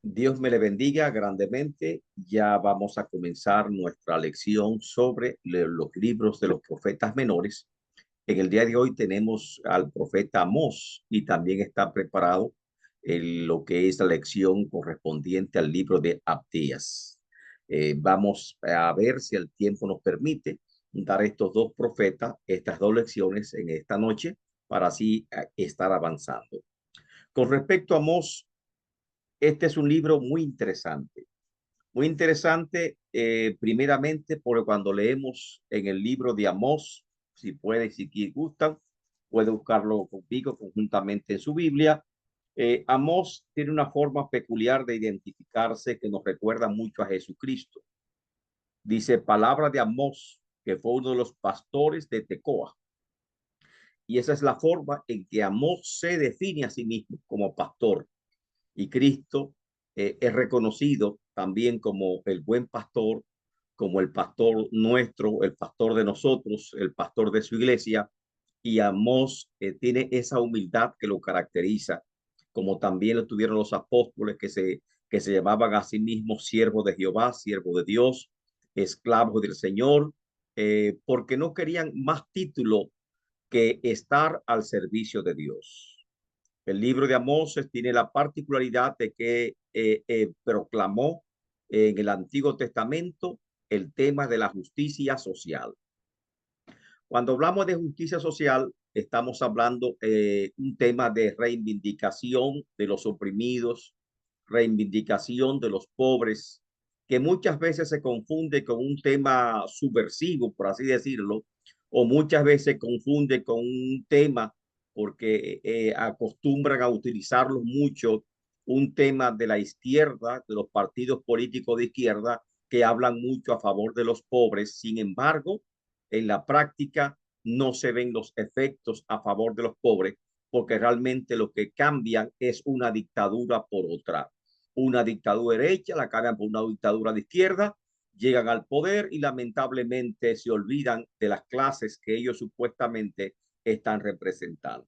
Dios me le bendiga grandemente. Ya vamos a comenzar nuestra lección sobre los libros de los profetas menores. En el día de hoy tenemos al profeta Amós y también está preparado lo que es la lección correspondiente al libro de Abdías. Vamos a ver si el tiempo nos permite dar estos dos profetas, estas dos lecciones en esta noche para así estar avanzando. Con respecto a Amós, este es un libro muy interesante, primeramente porque cuando leemos en el libro de Amós, si puede, si gustan, puede buscarlo conmigo conjuntamente en su Biblia. Amós tiene una forma peculiar de identificarse que nos recuerda mucho a Jesucristo. Dice palabra de Amós, que fue uno de los pastores de Tecoa. Y esa es la forma en que Amós se define a sí mismo como pastor. Y Cristo es reconocido también como el buen pastor, como el pastor nuestro, el pastor de nosotros, el pastor de su iglesia. Y Amós tiene esa humildad que lo caracteriza, como también lo tuvieron los apóstoles que se llamaban a sí mismos siervos de Jehová, siervos de Dios, esclavos del Señor, porque no querían más título que estar al servicio de Dios. El libro de Amós tiene la particularidad de que proclamó en el Antiguo Testamento el tema de la justicia social. Cuando hablamos de justicia social, estamos hablando un tema de reivindicación de los oprimidos, reivindicación de los pobres, que muchas veces se confunde con un tema subversivo, por así decirlo, o muchas veces se confunde con un tema porque acostumbran a utilizarlo mucho, un tema de la izquierda, de los partidos políticos de izquierda, que hablan mucho a favor de los pobres. Sin embargo, en la práctica no se ven los efectos a favor de los pobres, porque realmente lo que cambian es una dictadura por otra. Una dictadura derecha, la cambian por una dictadura de izquierda, llegan al poder y lamentablemente se olvidan de las clases que ellos supuestamente están representando.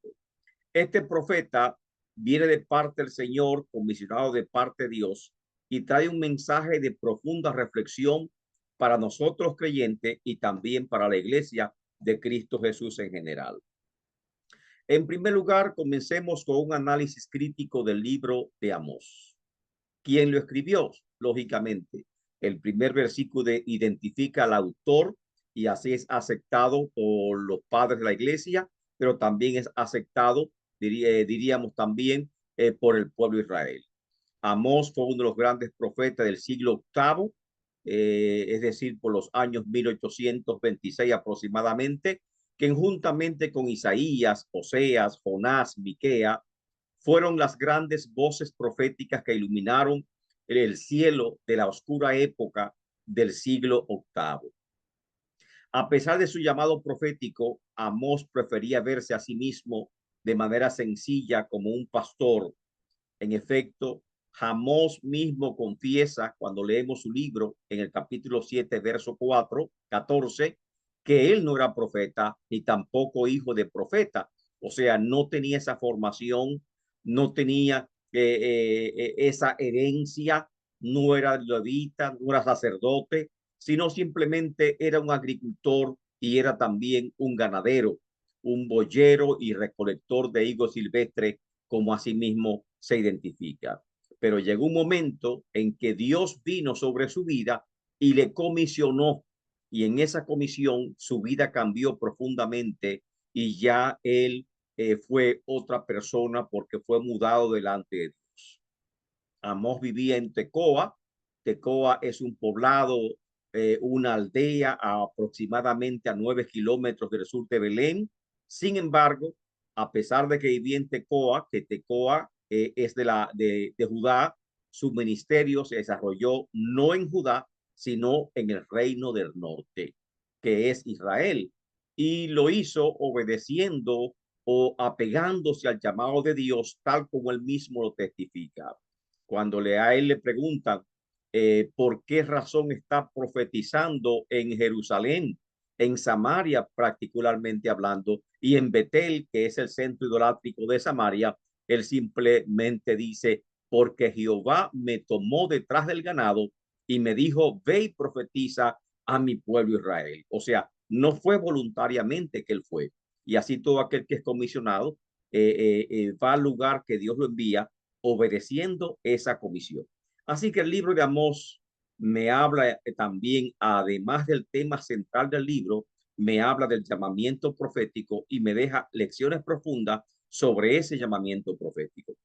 Este profeta viene de parte del Señor, comisionado de parte de Dios, y trae un mensaje de profunda reflexión para nosotros creyentes y también para la iglesia de Cristo Jesús en general. En primer lugar, comencemos con un análisis crítico del libro de Amós. ¿Quién lo escribió? Lógicamente, el primer versículo identifica al autor y así es aceptado por los padres de la iglesia, pero también es aceptado, diríamos también, por el pueblo de Israel. Amós fue uno de los grandes profetas del siglo octavo, es decir, por los años 1826 aproximadamente, que juntamente con Isaías, Oseas, Jonás, Miquea, fueron las grandes voces proféticas que iluminaron el cielo de la oscura época del siglo octavo. A pesar de su llamado profético, Amós prefería verse a sí mismo de manera sencilla como un pastor. En efecto, Amós mismo confiesa cuando leemos su libro en el capítulo 7, verso 14, que él no era profeta ni tampoco hijo de profeta. O sea, no tenía esa formación, no tenía esa herencia, no era levita, no era sacerdote, sino simplemente era un agricultor y era también un ganadero, un boyero y recolector de higos silvestres, como asimismo se identifica. Pero llegó un momento en que Dios vino sobre su vida y le comisionó, y en esa comisión su vida cambió profundamente y ya él fue otra persona porque fue mudado delante de Dios. Amós vivía en Tecoa. Tecoa es un poblado, una aldea aproximadamente a 9 kilómetros del sur de Belén. Sin embargo, a pesar de que vivía en Tecoa, que Tecoa es de Judá, su ministerio se desarrolló no en Judá, sino en el reino del norte, que es Israel. Y lo hizo obedeciendo o apegándose al llamado de Dios, tal como él mismo lo testifica. Cuando a él le preguntan por qué razón está profetizando en Jerusalén, en Samaria particularmente hablando, y en Betel, que es el centro idolátrico de Samaria, él simplemente dice, porque Jehová me tomó detrás del ganado y me dijo, ve y profetiza a mi pueblo Israel. O sea, no fue voluntariamente que él fue. Y así todo aquel que es comisionado va al lugar que Dios lo envía obedeciendo esa comisión. Así que el libro de Amós me habla también, además del tema central del libro, me habla del llamamiento profético y me deja lecciones profundas sobre ese llamamiento profético.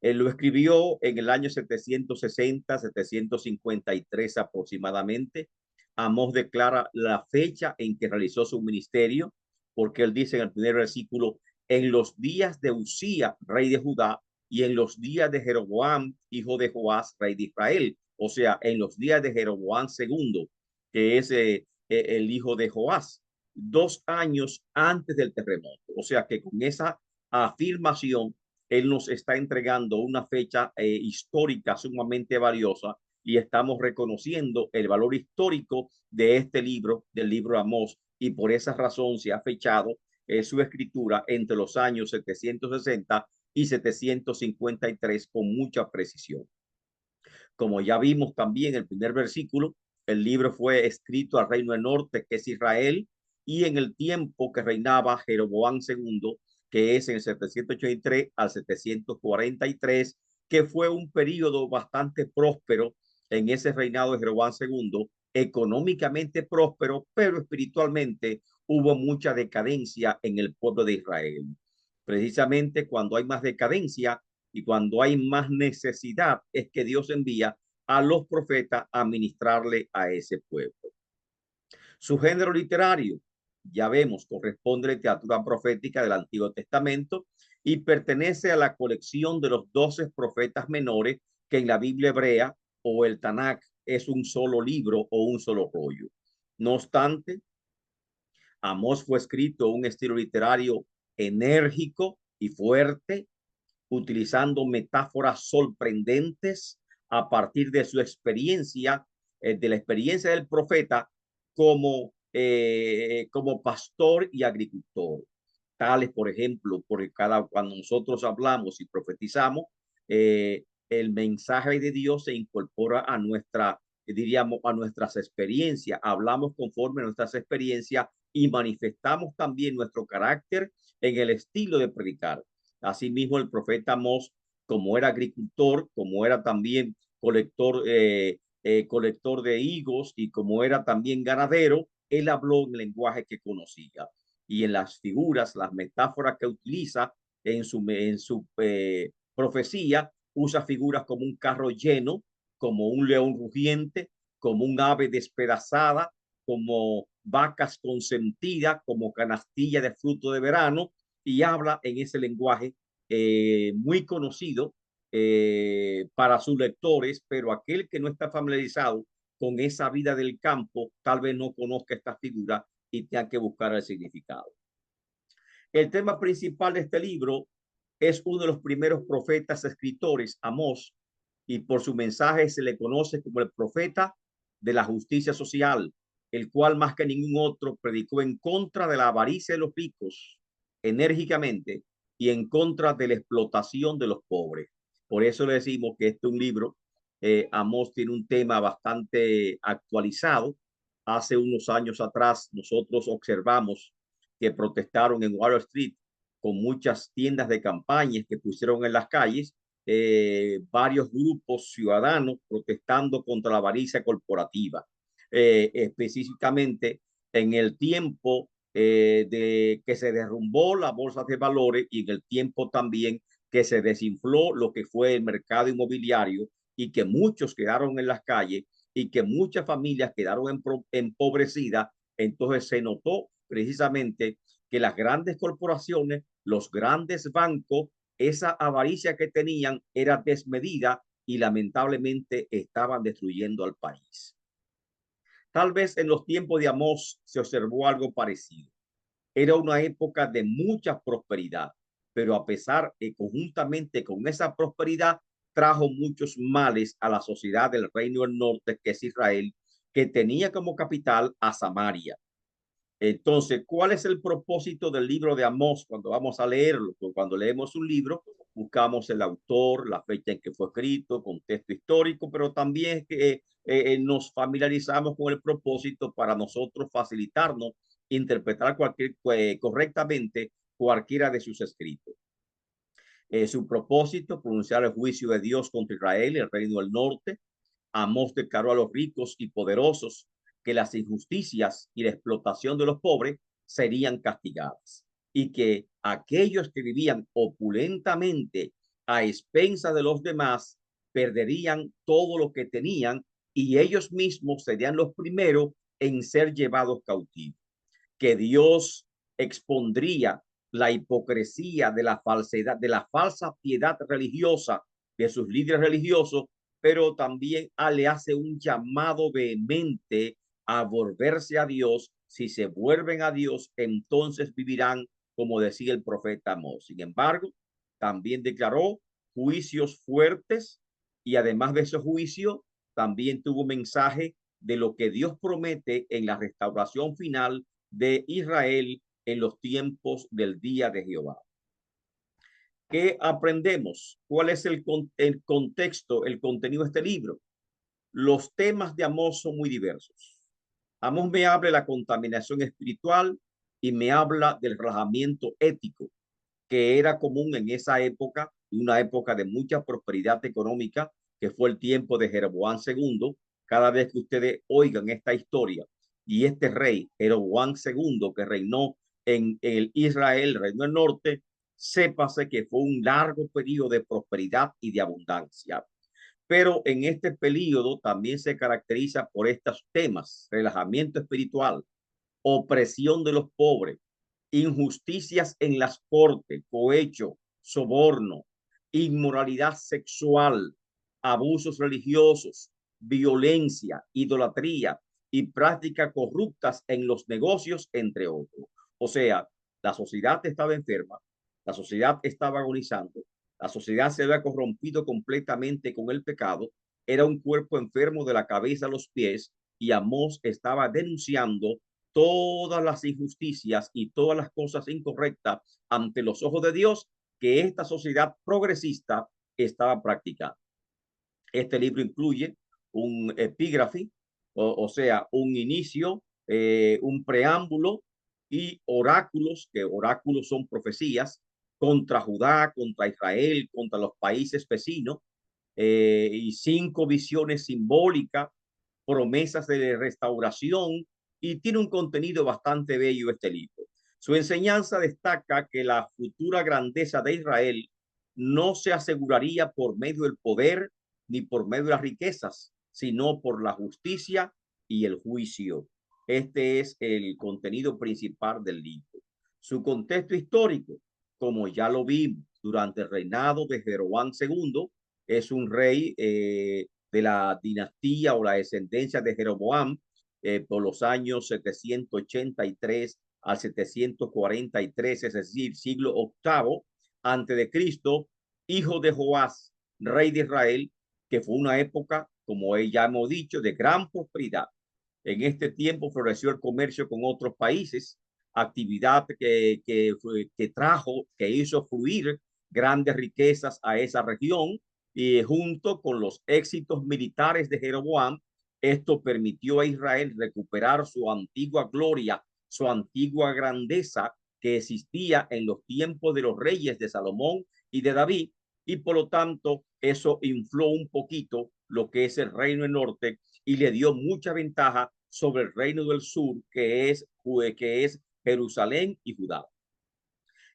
Él lo escribió en el año 760, 753 aproximadamente. Amós declara la fecha en que realizó su ministerio, porque él dice en el primer versículo, en los días de Usía, rey de Judá, y en los días de Jeroboam, hijo de Joás, rey de Israel. O sea, en los días de Jeroboam II, que es el hijo de Joás, 2 años antes del terremoto. O sea que con esa afirmación él nos está entregando una fecha histórica sumamente valiosa y estamos reconociendo el valor histórico de este libro, del libro de Amós, y por esa razón se ha fechado su escritura entre los años 760 y 753 con mucha precisión. Como ya vimos también el primer versículo, el libro fue escrito al reino del norte, que es Israel, y en el tiempo que reinaba Jeroboam II, que es en el 783 al 743, que fue un periodo bastante próspero en ese reinado de Jeroboam II, económicamente próspero, pero espiritualmente hubo mucha decadencia en el pueblo de Israel. Precisamente cuando hay más decadencia y cuando hay más necesidad es que Dios envía a los profetas a ministrarle a ese pueblo. Su género literario, ya vemos, corresponde a la literatura profética del Antiguo Testamento y pertenece a la colección de los 12 profetas menores que en la Biblia hebrea o el Tanakh es un solo libro o un solo rollo. No obstante, Amós fue escrito en un estilo literario enérgico y fuerte, utilizando metáforas sorprendentes a partir de su experiencia, de la experiencia del profeta como pastor y agricultor. Tales, por ejemplo, porque cuando nosotros hablamos y profetizamos, el mensaje de Dios se incorpora a diríamos, a nuestras experiencias. Hablamos conforme a nuestras experiencias y manifestamos también nuestro carácter en el estilo de predicar. Asimismo, el profeta Amós, como era agricultor, como era también colector de higos y como era también ganadero, él habló en el lenguaje que conocía. Y en las figuras, las metáforas que utiliza en su profecía, usa figuras como un carro lleno, como un león rugiente, como un ave despedazada, como vacas consentidas, como canastilla de fruto de verano, y habla en ese lenguaje muy conocido para sus lectores, pero aquel que no está familiarizado con esa vida del campo, tal vez no conozca esta figura y tenga que buscar el significado. El tema principal de este libro es uno de los primeros profetas escritores, Amós, y por su mensaje se le conoce como el profeta de la justicia social, el cual más que ningún otro predicó en contra de la avaricia de los ricos enérgicamente y en contra de la explotación de los pobres. Por eso le decimos que este es un libro, Amós tiene un tema bastante actualizado. Hace unos años atrás nosotros observamos que protestaron en Wall Street con muchas tiendas de campañas que pusieron en las calles, varios grupos ciudadanos protestando contra la avaricia corporativa, específicamente en el tiempo de que se derrumbó la bolsa de valores y en el tiempo también que se desinfló lo que fue el mercado inmobiliario y que muchos quedaron en las calles y que muchas familias quedaron empobrecidas. Entonces se notó precisamente que las grandes corporaciones, los grandes bancos, esa avaricia que tenían era desmedida y lamentablemente estaban destruyendo al país. Tal vez en los tiempos de Amós se observó algo parecido. Era una época de mucha prosperidad, pero a pesar de conjuntamente con esa prosperidad trajo muchos males a la sociedad del reino del norte, que es Israel, que tenía como capital a Samaria. Entonces, ¿cuál es el propósito del libro de Amós cuando vamos a leerlo? Cuando leemos un libro, buscamos el autor, la fecha en que fue escrito, contexto histórico, pero también que nos familiarizamos con el propósito para nosotros facilitarnos interpretar correctamente cualquiera de sus escritos. Su propósito, pronunciar el juicio de Dios contra Israel, el reino del norte. Amós declaró a los ricos y poderosos que las injusticias y la explotación de los pobres serían castigadas y que aquellos que vivían opulentamente a expensas de los demás perderían todo lo que tenían y ellos mismos serían los primeros en ser llevados cautivos. Que Dios expondría la hipocresía de la falsedad, de la falsa piedad religiosa de sus líderes religiosos, pero también le hace un llamado vehemente a volverse a Dios. Si se vuelven a Dios, entonces vivirán, como decía el profeta Amós. Sin embargo, también declaró juicios fuertes y además de ese juicio, también tuvo un mensaje de lo que Dios promete en la restauración final de Israel en los tiempos del día de Jehová. ¿Qué aprendemos? ¿Cuál es el contexto, el contenido de este libro? Los temas de Amós son muy diversos. Amós me habla de la contaminación espiritual y me habla del relajamiento ético que era común en esa época, una época de mucha prosperidad económica, que fue el tiempo de Jeroboam II. Cada vez que ustedes oigan esta historia y este rey, Jeroboam II, que reinó en el Israel, reino del norte, sépase que fue un largo periodo de prosperidad y de abundancia. Pero en este periodo también se caracteriza por estos temas: relajamiento espiritual, opresión de los pobres, injusticias en las cortes, cohecho, soborno, inmoralidad sexual, abusos religiosos, violencia, idolatría y prácticas corruptas en los negocios, entre otros. O sea, la sociedad estaba enferma, la sociedad estaba agonizando, la sociedad se había corrompido completamente con el pecado, era un cuerpo enfermo de la cabeza a los pies, y Amós estaba denunciando todas las injusticias y todas las cosas incorrectas ante los ojos de Dios que esta sociedad progresista estaba practicando. Este libro incluye un epígrafe, o sea, un inicio, un preámbulo y oráculos, que oráculos son profecías contra Judá, contra Israel, contra los países vecinos, y 5 visiones simbólicas, promesas de restauración, y tiene un contenido bastante bello este libro. Su enseñanza destaca que la futura grandeza de Israel no se aseguraría por medio del poder ni por medio de las riquezas, sino por la justicia y el juicio. Este es el contenido principal del libro. Su contexto histórico, como ya lo vimos durante el reinado de Jeroboam II, es un rey de la dinastía o la descendencia de Jeroboam por los años 783 al 743, es decir, siglo VIII antes de Cristo, hijo de Joás, rey de Israel, que fue una época, como ya hemos dicho, de gran prosperidad. En este tiempo floreció el comercio con otros países, actividad que trajo, que hizo fluir grandes riquezas a esa región, y junto con los éxitos militares de Jeroboam, esto permitió a Israel recuperar su antigua gloria, su antigua grandeza que existía en los tiempos de los reyes de Salomón y de David, y por lo tanto eso infló un poquito lo que es el reino del norte y le dio mucha ventaja sobre el reino del sur, que es Jerusalén y Judá.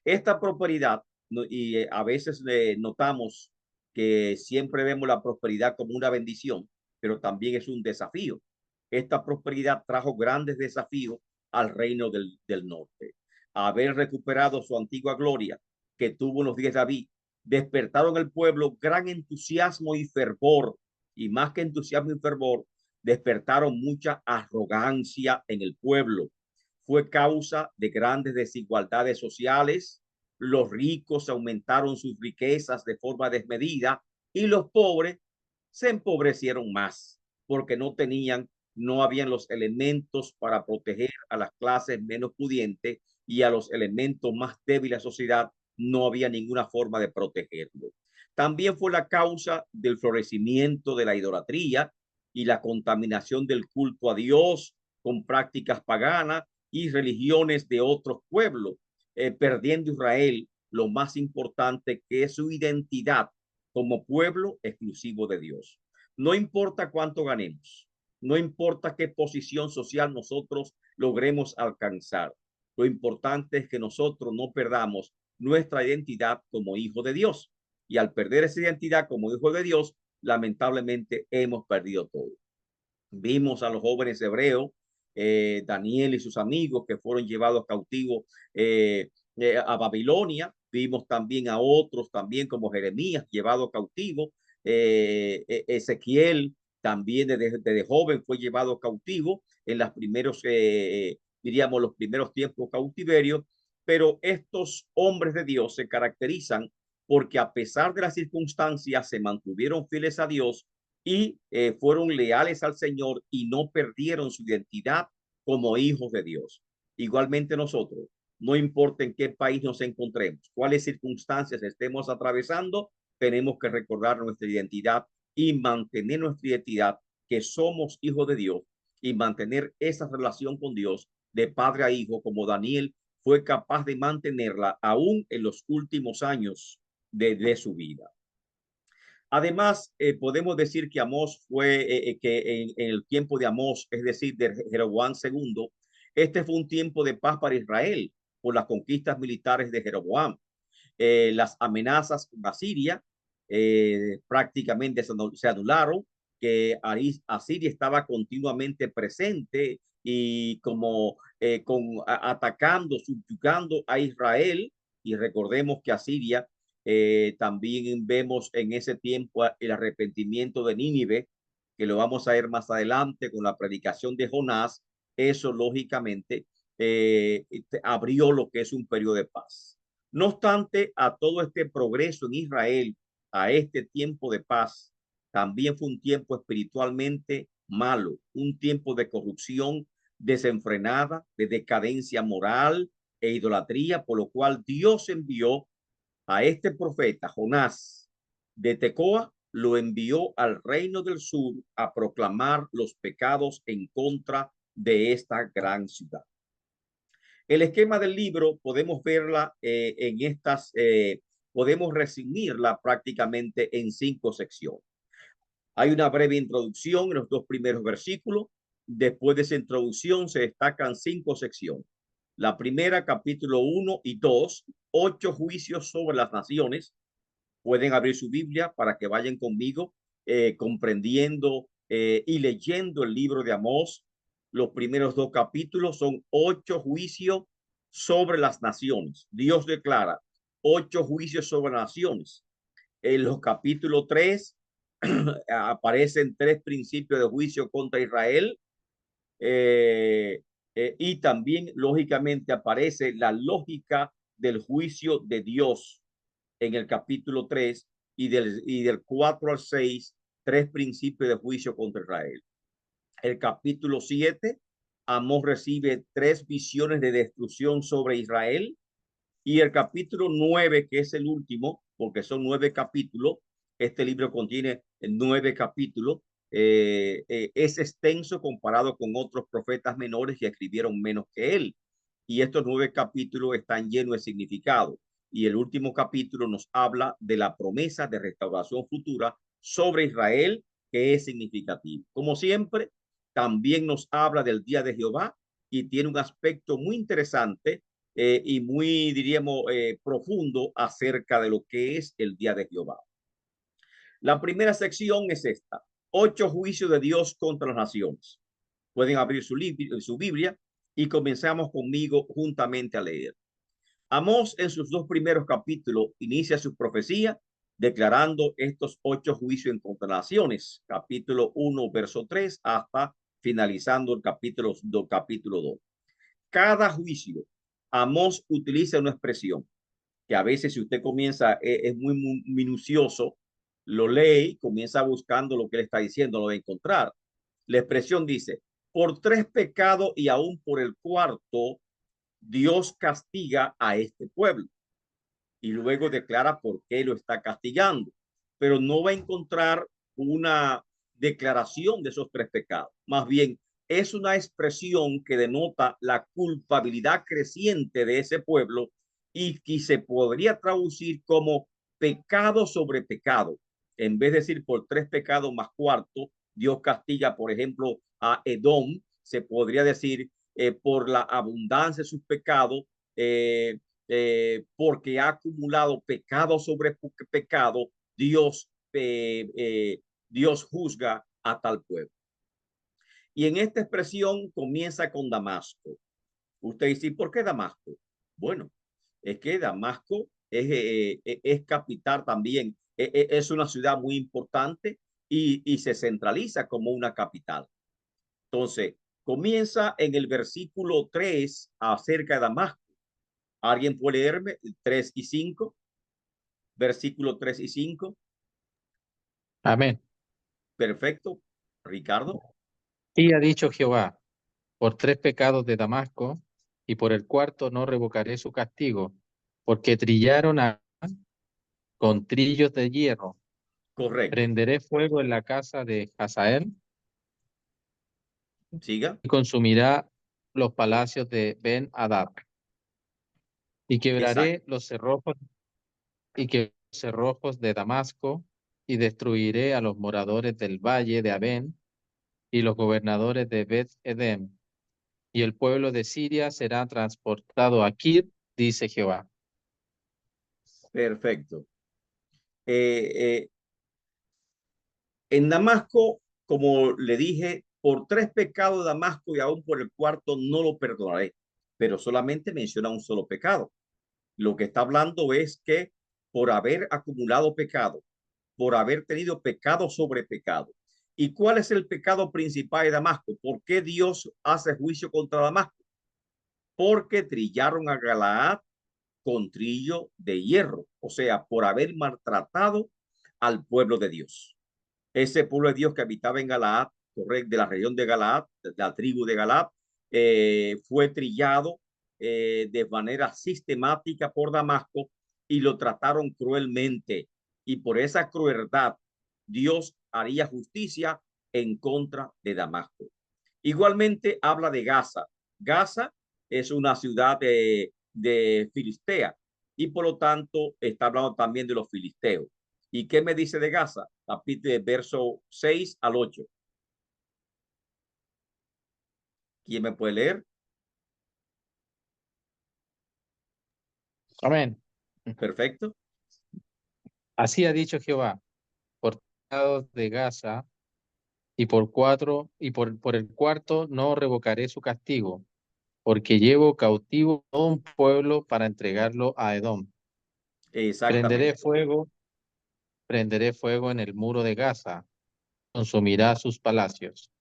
Esta prosperidad, y a veces notamos que siempre vemos la prosperidad como una bendición, pero también es un desafío. Esta prosperidad trajo grandes desafíos al reino del norte. Haber recuperado su antigua gloria que tuvo en los días de David, despertaron el pueblo gran entusiasmo y fervor, y más que entusiasmo y fervor, despertaron mucha arrogancia en el pueblo. Fue causa de grandes desigualdades sociales. Los ricos aumentaron sus riquezas de forma desmedida y los pobres se empobrecieron más porque no habían los elementos para proteger a las clases menos pudientes y a los elementos más débiles de la sociedad, no había ninguna forma de protegerlo. También fue la causa del florecimiento de la idolatría y la contaminación del culto a Dios con prácticas paganas y religiones de otros pueblos, perdiendo Israel lo más importante, que es su identidad como pueblo exclusivo de Dios. No importa cuánto ganemos, no importa qué posición social nosotros logremos alcanzar, lo importante es que nosotros no perdamos nuestra identidad como hijo de Dios. Y al perder esa identidad como hijo de Dios, lamentablemente hemos perdido todo. Vimos a los jóvenes hebreos, Daniel y sus amigos que fueron llevados cautivos a Babilonia. Vimos también a otros, también como Jeremías, llevado cautivo. Ezequiel también desde joven fue llevado cautivo en los primeros, diríamos, los primeros tiempos cautiverios. Pero estos hombres de Dios se caracterizan porque a pesar de las circunstancias se mantuvieron fieles a Dios y fueron leales al Señor y no perdieron su identidad como hijos de Dios. Igualmente nosotros, no importa en qué país nos encontremos, cuáles circunstancias estemos atravesando, tenemos que recordar nuestra identidad y mantener nuestra identidad, que somos hijos de Dios, y mantener esa relación con Dios de padre a hijo, como Daniel fue capaz de mantenerla aún en los últimos años de su vida. Además, podemos decir que Amós fue, que en el tiempo de Amós, es decir, de Jeroboam II, este fue un tiempo de paz para Israel por las conquistas militares de Jeroboam. Las amenazas con Asiria prácticamente se anularon, que Asiria estaba continuamente presente y como atacando, subyugando a Israel. Y recordemos que Asiria, también vemos en ese tiempo el arrepentimiento de Nínive, que lo vamos a ver más adelante con la predicación de Jonás. Eso lógicamente abrió lo que es un periodo de paz. No obstante, a todo este progreso en Israel, a este tiempo de paz, también fue un tiempo espiritualmente malo, un tiempo de corrupción desenfrenada, de decadencia moral e idolatría, por lo cual Dios envió a este profeta, Jonás, de Tecoa, lo envió al reino del sur a proclamar los pecados en contra de esta gran ciudad. El esquema del libro podemos verla en estas, podemos resumirla prácticamente en 5 secciones. Hay una breve introducción en los 2 primeros versículos. Después de esa introducción se destacan 5 secciones. La primera, capítulo 1 y 2, 8 juicios sobre las naciones. Pueden abrir su Biblia para que vayan conmigo comprendiendo y leyendo el libro de Amós. Los primeros 2 capítulos son 8 juicios sobre las naciones. Dios declara 8 juicios sobre las naciones. En los capítulos 3 aparecen 3 principios de juicio contra Israel. Y también, lógicamente, aparece la lógica del juicio de Dios en el capítulo 3 y del 4 al 6, 3 principios de juicio contra Israel. El capítulo 7, Amós recibe 3 visiones de destrucción sobre Israel. Y el capítulo 9, que es el último, porque son 9 capítulos, este libro contiene 9 capítulos, es extenso comparado con otros profetas menores que escribieron menos que él. Y estos 9 capítulos están llenos de significado. Y el último capítulo nos habla de la promesa de restauración futura sobre Israel, que es significativo. Como siempre, también nos habla del día de Jehová y tiene un aspecto muy interesante y muy, diríamos, profundo acerca de lo que es el día de Jehová. La primera sección es esta: 8 juicios de Dios contra las naciones. Pueden abrir su Biblia y comenzamos conmigo juntamente a leer. Amós, en sus 2 primeros capítulos, inicia su profecía declarando estos 8 juicios en contra las naciones, capítulo 1, verso 3, hasta finalizando el capítulo 2. Cada juicio, Amós utiliza una expresión que a veces, si usted comienza, es muy minucioso, lo lee, comienza buscando lo que él está diciendo, lo va a encontrar. La expresión dice: por 3 pecados y aún por el 4º, Dios castiga a este pueblo. y luego declara por qué lo está castigando, pero no va a encontrar una declaración de esos tres pecados. Más bien, es una expresión que denota la culpabilidad creciente de ese pueblo y que se podría traducir como pecado sobre pecado. En vez de decir por tres pecados más cuarto, Dios castiga, por ejemplo, a Edom, se podría decir por la abundancia de sus pecados, porque ha acumulado pecado sobre pecado, Dios juzga a tal pueblo. Y en esta expresión comienza con Damasco. Usted dice, ¿por qué Damasco? Bueno, es que Damasco es capital también, es una ciudad muy importante y se centraliza como una capital. Entonces, comienza en el versículo 3 acerca de Damasco. ¿Alguien puede leerme 3 y 5? Versículo 3 y 5. Amén. Perfecto. Ricardo. Y ha dicho Jehová, por tres pecados de Damasco, y por el cuarto no revocaré su castigo, porque trillaron con trillos de hierro. Correcto. Prenderé fuego en la casa de Hazael Siga. y consumirá los palacios de Ben-Hadad. Y Exacto. quebraré los cerrojos los cerrojos de Damasco, y destruiré a los moradores del valle de Abén y los gobernadores de Bet-Edem, y el pueblo de Siria será transportado a Kir, dice Jehová. Perfecto. Eh, en Damasco, como le dije, por tres pecados de Damasco y aún por el cuarto no lo perdonaré, pero solamente menciona un solo pecado. Lo que está hablando es que por haber acumulado pecado, por haber tenido pecado sobre pecado. ¿Y cuál es el pecado principal de Damasco? ¿Por qué Dios hace juicio contra Damasco? Porque trillaron a Galaad con trillo de hierro, o sea, por haber maltratado al pueblo de Dios. Ese pueblo de Dios que habitaba en Galaad, correcto, de la región de Galaad, de la tribu de Galaad, fue trillado de manera sistemática por Damasco y lo trataron cruelmente. Y por esa crueldad, Dios haría justicia en contra de Damasco. Igualmente habla de Gaza. Gaza es una ciudad de Filistea y por lo tanto está hablando también de los filisteos. ¿Y qué me dice de Gaza? Capítulo verso 6 al 8. ¿Quién me puede leer? Amén. Perfecto. Así ha dicho Jehová, por pecados de Gaza, y por el cuarto no revocaré su castigo, porque llevo cautivo a un pueblo para entregarlo a Edom. Prenderé Exactamente. fuego, prenderé fuego en el muro de Gaza, consumirá sus palacios,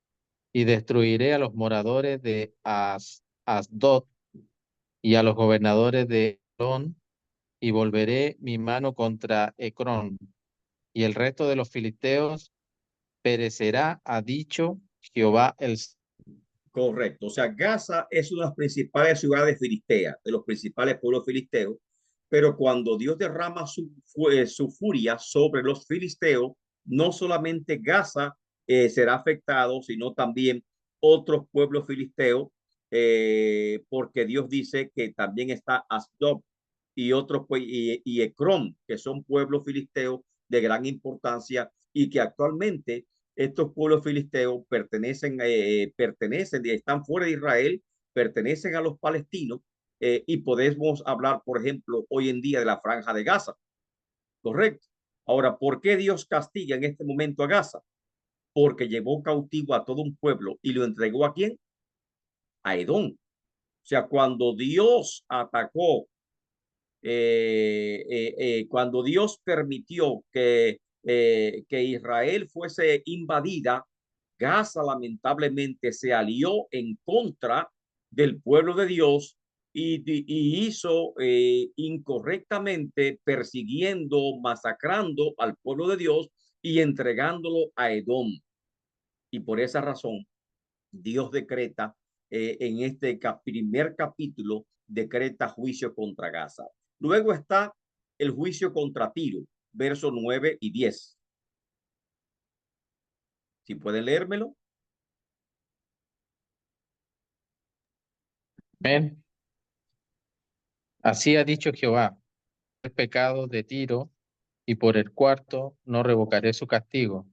y destruiré a los moradores de Asdod y a los gobernadores de Elón, y volveré mi mano contra Ecrón, y el resto de los filisteos perecerá, ha dicho Jehová el. Correcto. O sea, Gaza es una de las principales ciudades filisteas, de los principales pueblos filisteos, pero cuando Dios derrama su furia sobre los filisteos, no solamente Gaza será afectado, sino también otros pueblos filisteos, porque Dios dice que también está Asdod y otros y Ecrón, que son pueblos filisteos de gran importancia y que actualmente estos pueblos filisteos pertenecen, están fuera de Israel, pertenecen a los palestinos y podemos hablar, por ejemplo, hoy en día de la Franja de Gaza, ¿correcto? Ahora, ¿por qué Dios castiga en este momento a Gaza? Porque llevó cautivo a todo un pueblo y lo entregó ¿a quién? A Edom. O sea, cuando Dios atacó, cuando Dios permitió que Israel fuese invadida, Gaza lamentablemente se alió en contra del pueblo de Dios y hizo incorrectamente persiguiendo, masacrando al pueblo de Dios y entregándolo a Edom. Y por esa razón, Dios decreta en este primer capítulo, decreta juicio contra Gaza. Luego está el juicio contra Tiro, versos 9 y 10. Si pueden leérmelo. Amén. Así ha dicho Jehová, el pecado de Tiro, y por el cuarto no revocaré su castigo,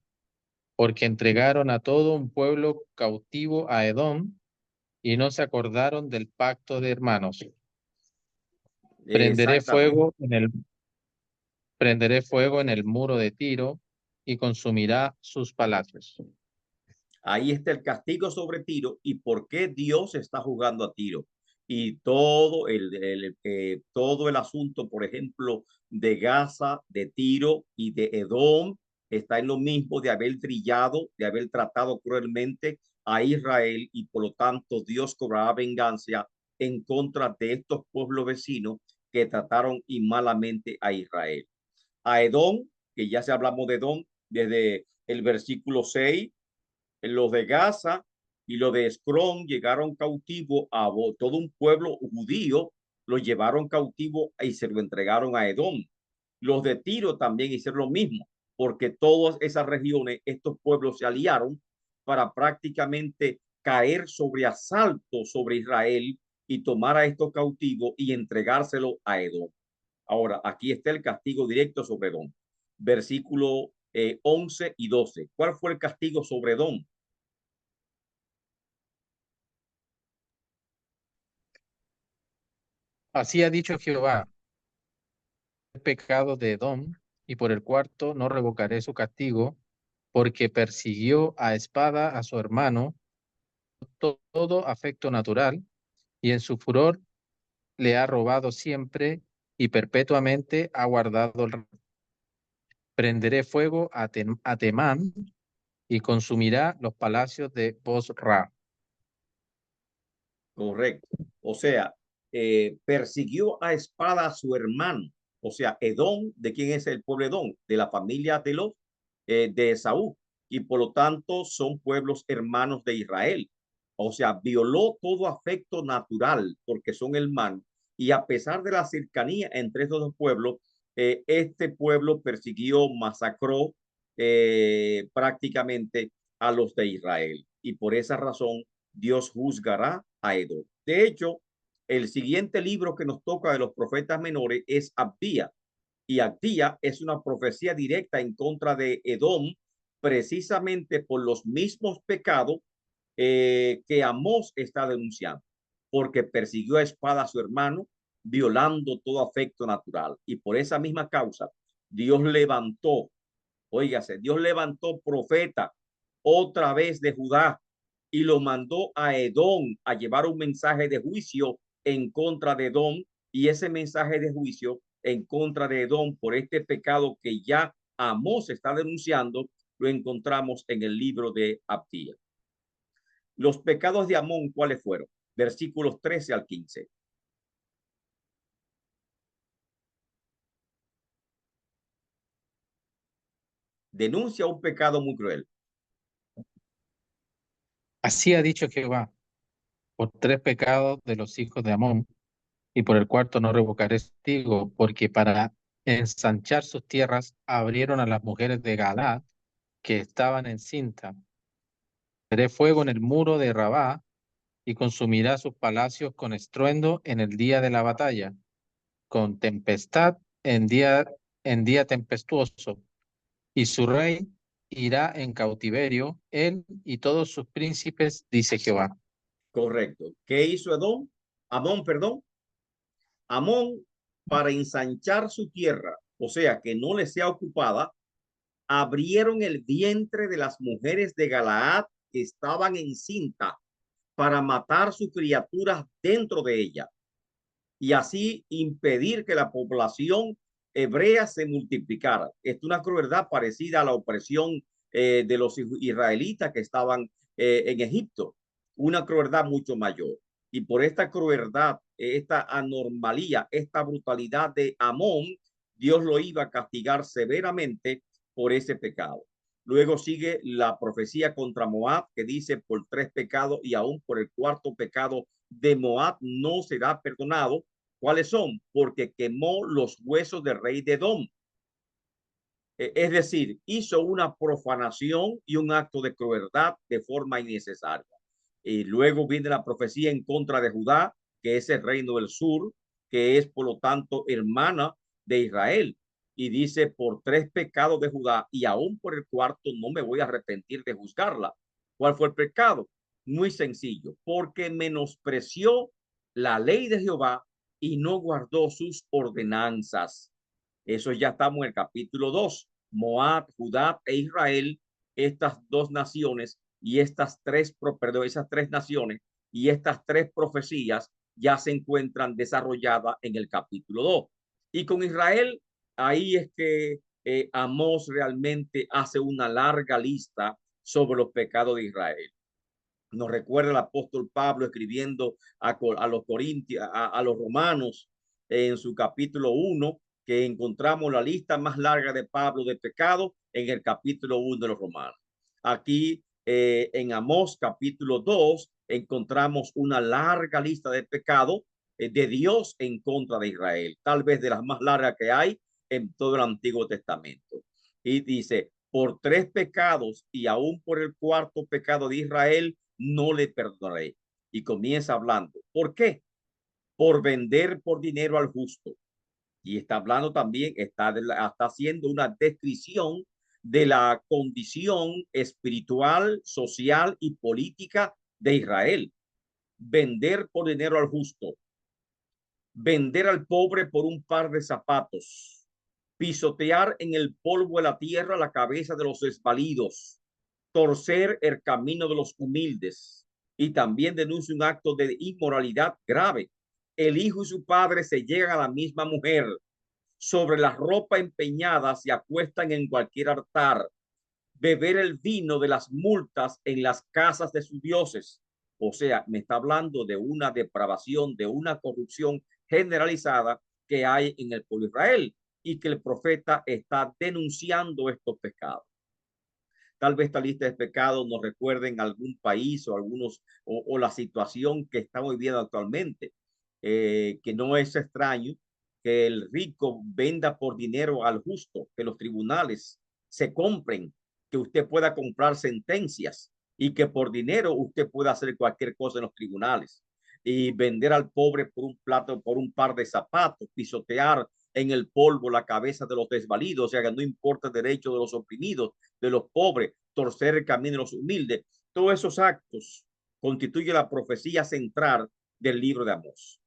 porque entregaron a todo un pueblo cautivo a Edom, y no se acordaron del pacto de hermanos. Prenderé Exactamente. fuego en el, prenderé fuego en el muro de Tiro, y consumirá sus palacios. Ahí está el castigo sobre Tiro y por qué Dios está juzgando a Tiro. Y todo el asunto, por ejemplo, de Gaza, de Tiro y de Edom, está en lo mismo de haber trillado, de haber tratado cruelmente a Israel y por lo tanto Dios cobrará venganza en contra de estos pueblos vecinos que trataron inmalamente a Israel. A Edom, que ya se hablamos de Edom desde el versículo 6, los de Gaza y los de Escrón llegaron cautivo a todo un pueblo judío, lo llevaron cautivo y se lo entregaron a Edom. Los de Tiro también hicieron lo mismo, porque todas esas regiones, estos pueblos se aliaron para prácticamente caer sobre asalto sobre Israel y tomar a estos cautivos y entregárselo a Edom. Ahora, aquí está el castigo directo sobre Edom. Versículo 11 y 12. ¿Cuál fue el castigo sobre Edom? Así ha dicho Jehová, el pecado de Edom, y por el cuarto no revocaré su castigo, porque persiguió a espada a su hermano, todo afecto natural, y en su furor le ha robado siempre, y perpetuamente ha guardado el... Prenderé fuego a Temán, y consumirá los palacios de Bosra. Correcto. O sea, persiguió a espada a su hermano. O sea, Edom, ¿de quién es el pueblo Edom? De la familia de Esaú. Y por lo tanto son pueblos hermanos de Israel. O sea, violó todo afecto natural porque son hermanos. Y a pesar de la cercanía entre estos dos pueblos, este pueblo persiguió, masacró prácticamente a los de Israel. Y por esa razón Dios juzgará a Edom. De hecho, el siguiente libro que nos toca de los profetas menores es Abdía. Y Abdía es una profecía directa en contra de Edom, precisamente por los mismos pecados que Amós está denunciando, porque persiguió a espada a su hermano, violando todo afecto natural. Y por esa misma causa, Dios levantó, óigase, Dios levantó profeta otra vez de Judá y lo mandó a Edom a llevar un mensaje de juicio en contra de Edom, y ese mensaje de juicio en contra de Edom por este pecado que ya Amós está denunciando, lo encontramos en el libro de Abdías. Los pecados de Amón, ¿cuáles fueron? Versículos 13 al 15. Denuncia un pecado muy cruel. Así ha dicho Jehová, por tres pecados de los hijos de Amón, y por el cuarto no revocaré castigo, porque para ensanchar sus tierras abrieron a las mujeres de Galaad que estaban encinta. Haré fuego en el muro de Rabá, y consumirá sus palacios con estruendo en el día de la batalla, con tempestad en día tempestuoso, y su rey irá en cautiverio, él y todos sus príncipes, dice Jehová. Correcto. ¿Qué hizo Edom? Amón, perdón. Amón, para ensanchar su tierra, o sea, que no le sea ocupada, abrieron el vientre de las mujeres de Galaad que estaban encinta para matar sus criaturas dentro de ella y así impedir que la población hebrea se multiplicara. Es una crueldad parecida a la opresión de los israelitas que estaban en Egipto, una crueldad mucho mayor. Y por esta crueldad, esta anormalía, esta brutalidad de Amón, Dios lo iba a castigar severamente por ese pecado. Luego sigue la profecía contra Moab, que dice por tres pecados y aún por el cuarto pecado de Moab no será perdonado, ¿Cuáles son? Porque quemó los huesos del rey de Edom. Es decir, hizo una profanación y un acto de crueldad de forma innecesaria. Y luego viene la profecía en contra de Judá, que es el reino del sur, que es por lo tanto hermana de Israel. Y dice, por 3 pecados de Judá y aún por el cuarto no me voy a arrepentir de juzgarla. ¿Cuál fue el pecado? Muy sencillo, porque menospreció la ley de Jehová y no guardó sus ordenanzas. Eso ya estamos en el capítulo 2. Moab, Judá e Israel, estas dos naciones y esas tres naciones y estas 3 profecías ya se encuentran desarrolladas en el capítulo 2. Y con Israel, ahí es que Amós realmente hace una larga lista sobre los pecados de Israel. Nos recuerda el apóstol Pablo escribiendo a los corintios, a los romanos en su capítulo 1, que encontramos la lista más larga de Pablo de pecado en el capítulo 1 de los romanos. Aquí en Amós capítulo 2 encontramos una larga lista de pecado de Dios en contra de Israel, tal vez de las más largas que hay en todo el Antiguo Testamento. Y dice, por 3 pecados y aún por el cuarto pecado de Israel, no le perdonaré. Y comienza hablando. ¿Por qué? Por vender por dinero al justo. Y está hablando también, está haciendo una descripción de la condición espiritual, social y política de Israel. Vender por dinero al justo. Vender al pobre por un par de zapatos. Pisotear en el polvo de la tierra la cabeza de los desvalidos. Torcer el camino de los humildes. Y también denuncia un acto de inmoralidad grave. El hijo y su padre se llegan a la misma mujer. Sobre la ropa empeñada se acuestan en cualquier altar. Beber el vino de las multas en las casas de sus dioses. O sea, me está hablando de una depravación, de una corrupción generalizada que hay en el pueblo de Israel y que el profeta está denunciando estos pecados. Tal vez esta lista de pecados nos recuerden algún país o algunos o la situación que estamos viviendo actualmente, que no es extraño que el rico venda por dinero al justo, que los tribunales se compren, que usted pueda comprar sentencias y que por dinero usted pueda hacer cualquier cosa en los tribunales y vender al pobre por un plato, por un par de zapatos, pisotear en el polvo la cabeza de los desvalidos, o sea que no importa el derecho de los oprimidos, de los pobres, torcer el camino de los humildes. Todos esos actos constituyen la profecía central del libro de Amós.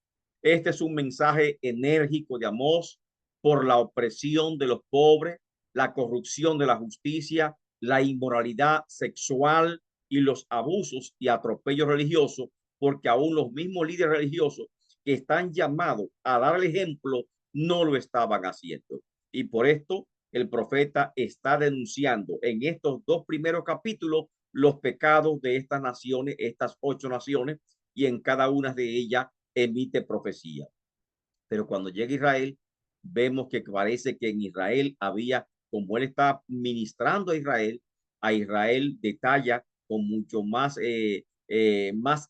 Este es un mensaje enérgico de Amós por la opresión de los pobres, la corrupción de la justicia, la inmoralidad sexual y los abusos y atropellos religiosos, porque aún los mismos líderes religiosos que están llamados a dar el ejemplo no lo estaban haciendo. Y por esto el profeta está denunciando en estos 2 primeros capítulos los pecados de estas naciones, estas 8 naciones, y en cada una de ellas emite profecía. Pero cuando llega Israel, vemos que parece que en Israel había, como él está ministrando a Israel detalla con mucho más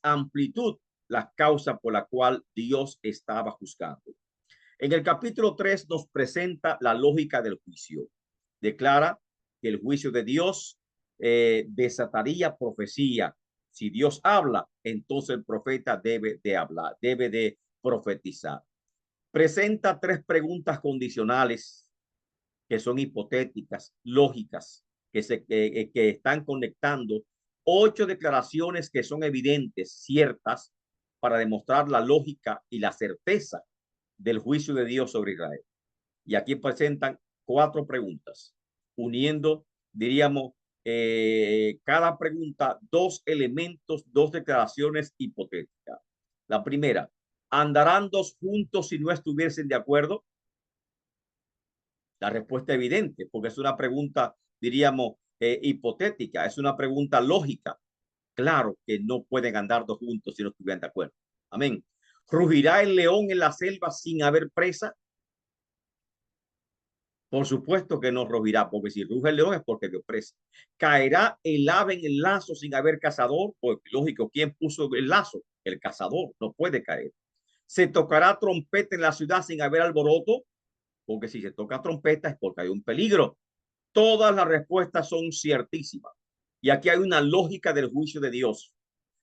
amplitud las causas por las cuales Dios estaba juzgando. En el capítulo 3 nos presenta la lógica del juicio. Declara que el juicio de Dios desataría profecía. Si Dios habla, entonces el profeta debe de hablar, debe de profetizar. Presenta 3 preguntas condicionales que son hipotéticas, lógicas, que están conectando 8 declaraciones que son evidentes, ciertas, para demostrar la lógica y la certeza del juicio de Dios sobre Israel. Y aquí presentan 4 preguntas, uniendo, diríamos, cada pregunta 2 elementos, 2 declaraciones hipotéticas. La primera, ¿andarán 2 juntos si no estuviesen de acuerdo? La respuesta es evidente, porque es una pregunta, diríamos, hipotética, es una pregunta lógica. Claro que no pueden andar 2 juntos si no estuvieran de acuerdo. Amén. ¿Rugirá el león en la selva sin haber presa? Por supuesto que no rugirá, porque si ruge el león es porque dio presa. ¿Caerá el ave en el lazo sin haber cazador? Pues lógico, ¿quién puso el lazo? El cazador, no puede caer. ¿Se tocará trompeta en la ciudad sin haber alboroto? Porque si se toca trompeta es porque hay un peligro. Todas las respuestas son ciertísimas. Y aquí hay una lógica del juicio de Dios.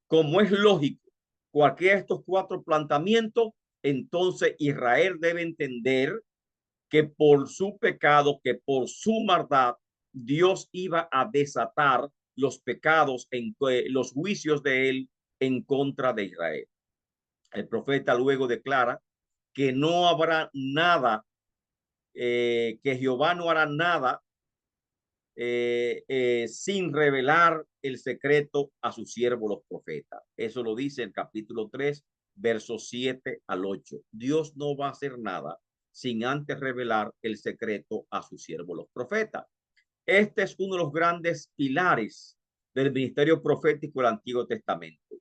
Como es lógico, cualquiera de estos cuatro planteamientos, entonces Israel debe entender que por su pecado, que por su maldad, Dios iba a desatar los pecados, los juicios de él en contra de Israel. El profeta luego declara que no habrá nada, que Jehová no hará nada sin revelar el secreto a sus siervos los profetas. Eso lo dice el capítulo 3, versos 7 al 8. Dios no va a hacer nada sin antes revelar el secreto a sus siervos los profetas. Este es uno de los grandes pilares del ministerio profético del Antiguo Testamento.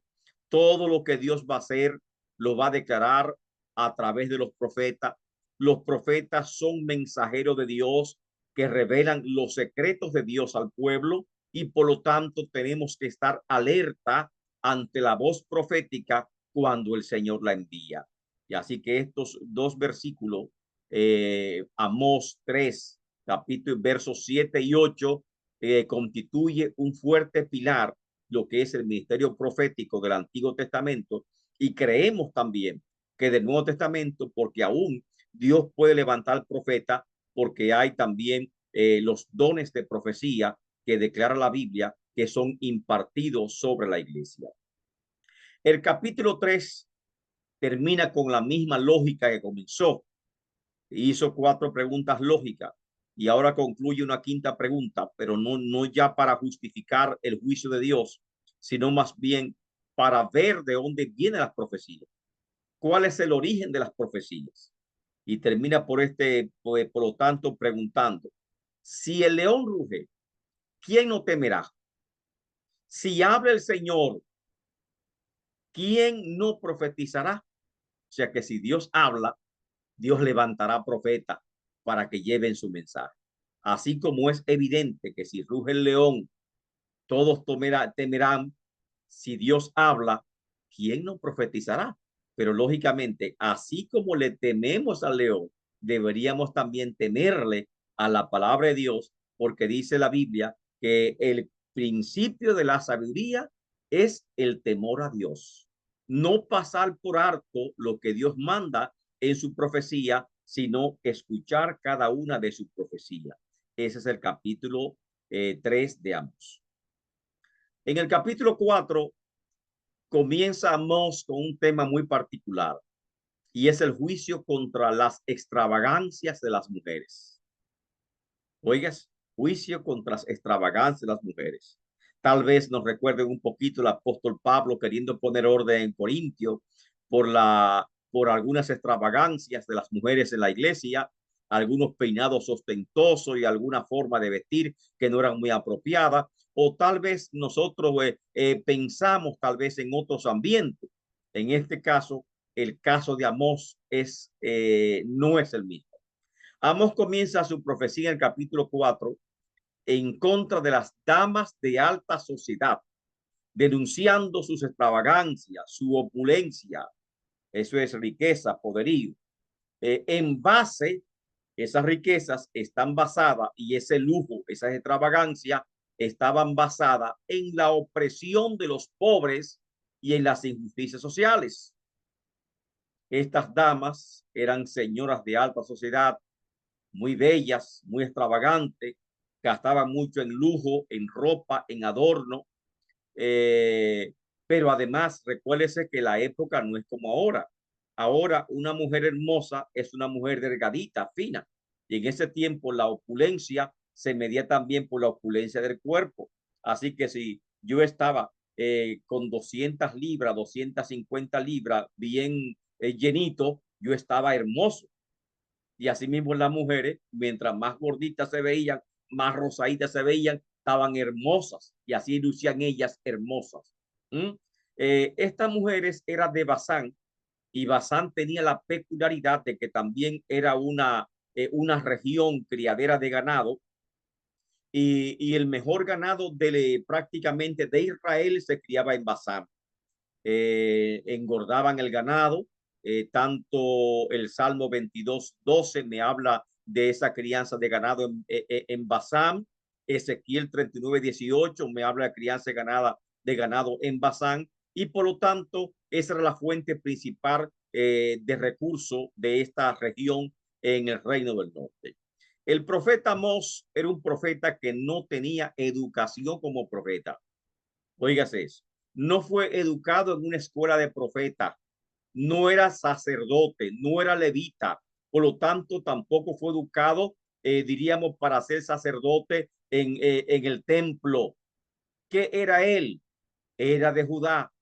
Todo lo que Dios va a hacer lo va a declarar a través de los profetas. Los profetas son mensajeros de Dios que revelan los secretos de Dios al pueblo y por lo tanto tenemos que estar alerta ante la voz profética cuando el Señor la envía. Y así que estos dos versículos, Amós 3, capítulo versos 7 y 8, constituye un fuerte pilar lo que es el ministerio profético del Antiguo Testamento, y creemos también que del Nuevo Testamento, porque aún Dios puede levantar profeta, porque hay también los dones de profecía que declara la Biblia que son impartidos sobre la iglesia. El capítulo 3 termina con la misma lógica que comenzó. Hizo cuatro preguntas lógicas y ahora concluye una quinta pregunta, pero no ya para justificar el juicio de Dios, sino más bien para ver de dónde vienen las profecías, cuál es el origen de las profecías. Y termina por lo tanto, preguntando, si el león ruge, ¿quién no temerá? Si habla el Señor, ¿quién no profetizará? O sea que si Dios habla, Dios levantará profeta para que lleven su mensaje. Así como es evidente que si ruge el león, todos temerán. Si Dios habla, ¿quién no profetizará? Pero lógicamente, así como le tememos al león, deberíamos también temerle a la palabra de Dios, porque dice la Biblia que el principio de la sabiduría es el temor a Dios. No pasar por alto lo que Dios manda en su profecía, sino escuchar cada una de sus profecías. Ese es el capítulo 3 de Amós. En el capítulo 4 comienza Amós con un tema muy particular y es el juicio contra las extravagancias de las mujeres. Oigas, juicio contra las extravagancias de las mujeres. Tal vez nos recuerden un poquito el apóstol Pablo queriendo poner orden en Corintio por algunas extravagancias de las mujeres en la iglesia, algunos peinados ostentosos y alguna forma de vestir que no eran muy apropiadas, o tal vez nosotros pensamos tal vez en otros ambientes. En este caso, el caso de Amós no es el mismo. Amós comienza su profecía en el capítulo 4 en contra de las damas de alta sociedad, denunciando sus extravagancias, su opulencia, eso es riqueza, poderío. En base, esas riquezas están basadas y ese lujo, esas extravagancias estaban basadas en la opresión de los pobres y en las injusticias sociales. Estas damas eran señoras de alta sociedad, muy bellas, muy extravagantes, gastaban mucho en lujo, en ropa, en adorno, pero además recuérdese que la época no es como ahora. Ahora una mujer hermosa es una mujer delgadita, fina, y en ese tiempo la opulencia se medía también por la opulencia del cuerpo. Así que si yo estaba con 200 libras, 250 libras, bien llenito, yo estaba hermoso. Y así mismo las mujeres, mientras más gorditas se veían, más rosaditas se veían, estaban hermosas y así lucían ellas hermosas. ¿Mm? Estas mujeres eran de Basán y Basán tenía la peculiaridad de que también era una región criadera de ganado y el mejor ganado prácticamente de Israel se criaba en Basán. Engordaban el ganado tanto el Salmo 22:12 me habla de esa crianza de ganado en Basán. Ezequiel 39:18 me habla de crianza de ganado en Basán. Y por lo tanto, esa era la fuente principal de recursos de esta región en el Reino del Norte. El profeta Amós era un profeta que no tenía educación como profeta. Óigase eso. No fue educado en una escuela de profeta, no era sacerdote, no era levita, por lo tanto tampoco fue educado, diríamos, para ser sacerdote en el templo. ¿Qué era él? Era de Judá,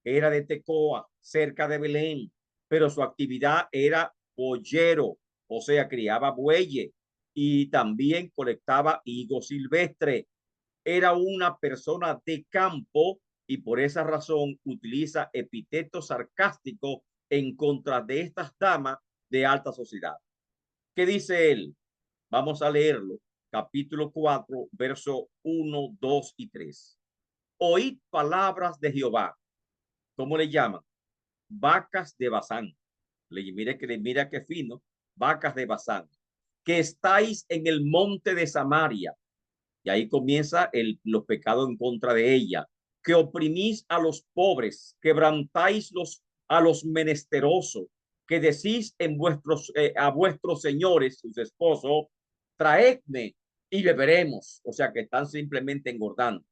era de Tecoa, cerca de Belén, pero su actividad era pollero, o sea, criaba bueyes y también colectaba higo silvestre. Era una persona de campo y por esa razón utiliza epítetos sarcásticos en contra de estas damas de alta sociedad. ¿Qué dice él? Vamos a leerlo. Capítulo 4, verso 1, 2 y 3. Oíd palabras de Jehová. ¿Cómo le llaman? Vacas de Basán. Mira qué fino. Vacas de Basán. Que estáis en el monte de Samaria. Y ahí comienza los pecados en contra de ella. Que oprimís a los pobres, quebrantáis a los menesterosos, que decís a vuestros señores, sus esposos, traedme y beberemos. O sea que están simplemente engordando.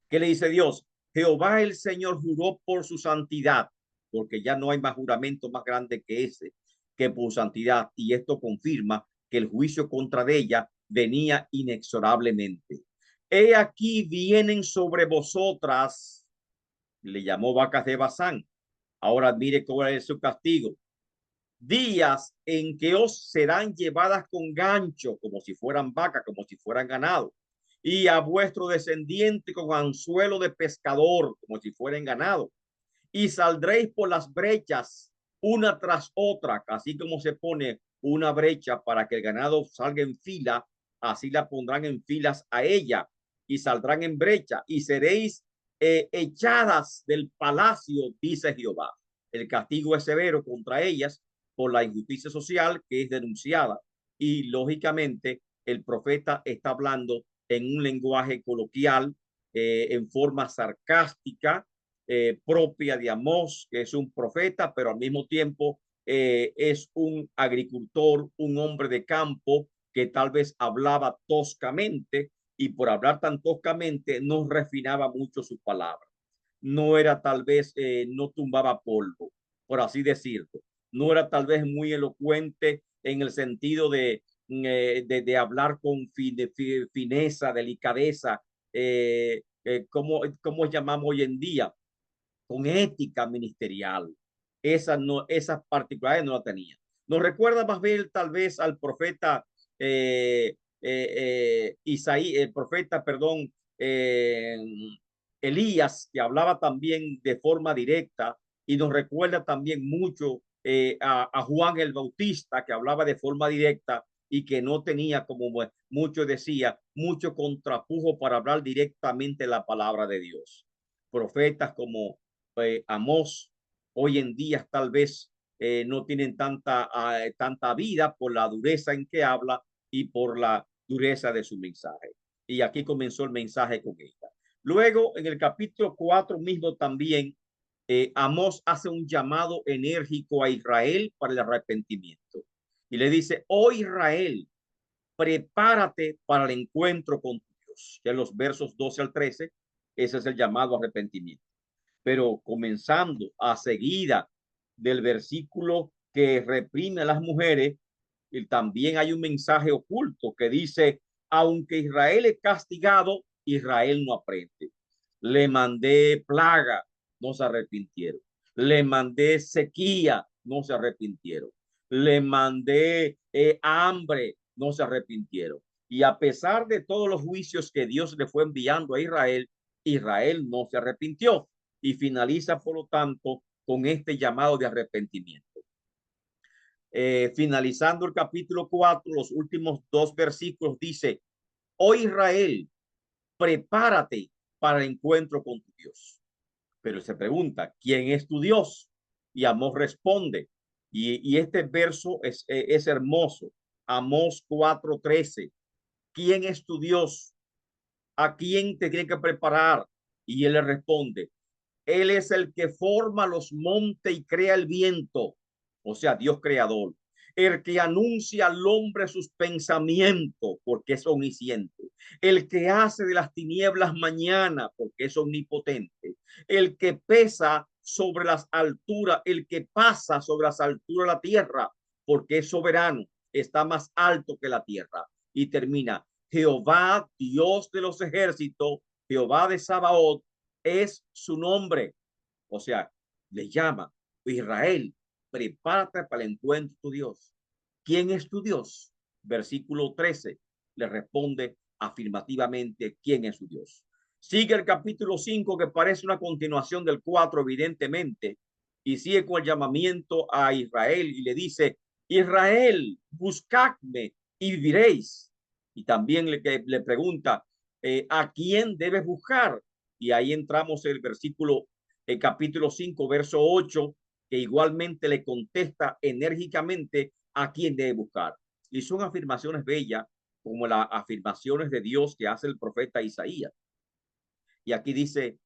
¿Qué le dice Dios? Jehová el Señor juró por su santidad, porque ya no hay más juramento más grande que ese, que por santidad. Y esto confirma que el juicio contra de ella venía inexorablemente. He aquí vienen sobre vosotras, le llamó vacas de Basán. Ahora mire cuál es su castigo. Días en que os serán llevadas con gancho, como si fueran vacas, como si fueran ganado, y a vuestro descendiente con anzuelo de pescador, como si fueran ganado, y saldréis por las brechas una tras otra, así como se pone una brecha para que el ganado salga en fila, así la pondrán en filas a ella, y saldrán en brecha, y seréis echadas del palacio, dice Jehová. El castigo es severo contra ellas por la injusticia social que es denunciada, y lógicamente el profeta está hablando en un lenguaje coloquial, en forma sarcástica, propia de Amós, que es un profeta, pero al mismo tiempo es un agricultor, un hombre de campo que tal vez hablaba toscamente y por hablar tan toscamente no refinaba mucho sus palabras. No era tal vez, no tumbaba polvo, por así decirlo. No era tal vez muy elocuente en el sentido de hablar con fineza, delicadeza, como llamamos hoy en día, con ética ministerial. Esas particularidades no la tenía. Nos recuerda más bien tal vez al profeta Isaías, el profeta, perdón, eh, Elías, que hablaba también de forma directa, y nos recuerda también mucho a Juan el Bautista, que hablaba de forma directa y que no tenía, como mucho decía, mucho contrapujo para hablar directamente la palabra de Dios. Profetas como Amós hoy en día tal vez no tienen tanta vida por la dureza en que habla y por la dureza de su mensaje. Y aquí comenzó el mensaje con ella. Luego, en el capítulo 4 mismo también, Amós hace un llamado enérgico a Israel para el arrepentimiento. Y le dice, oh Israel, prepárate para el encuentro con Dios. Ya en los versos 12 al 13, ese es el llamado a arrepentimiento. Pero comenzando a seguida del versículo que reprime a las mujeres, y también hay un mensaje oculto que dice, aunque Israel es castigado, Israel no aprende. Le mandé plaga, no se arrepintieron. Le mandé sequía, no se arrepintieron. Le mandé hambre, no se arrepintieron. Y a pesar de todos los juicios que Dios le fue enviando a Israel, Israel no se arrepintió y finaliza, por lo tanto, con este llamado de arrepentimiento. Finalizando el capítulo 4, los últimos 2 versículos dice, oh Israel, prepárate para el encuentro con tu Dios. Pero se pregunta, ¿quién es tu Dios? Y Amós responde, y este verso es hermoso. Amós 4:13. ¿Quién es tu Dios? ¿A quién te tiene que preparar? Y él le responde, él es el que forma los montes y crea el viento, o sea, Dios creador. El que anuncia al hombre sus pensamientos, porque es omnisciente. El que hace de las tinieblas mañana, porque es omnipotente. El que pesa sobre las alturas, el que pasa sobre las alturas de la tierra, porque es soberano, está más alto que la tierra. Y termina, Jehová, Dios de los ejércitos, Jehová de Sabaoth, es su nombre. O sea, le llama, Israel, prepárate para el encuentro de tu Dios. ¿Quién es tu Dios? Versículo 13 le responde afirmativamente quién es su Dios. Sigue el capítulo 5, que parece una continuación del 4, evidentemente, y sigue con el llamamiento a Israel y le dice, Israel, buscadme y viviréis. Y también le pregunta, ¿a quién debes buscar? Y ahí entramos en el capítulo 5, verso 8, que igualmente le contesta enérgicamente a quién debe buscar. Y son afirmaciones bellas, como las afirmaciones de Dios que hace el profeta Isaías. Y aquí dice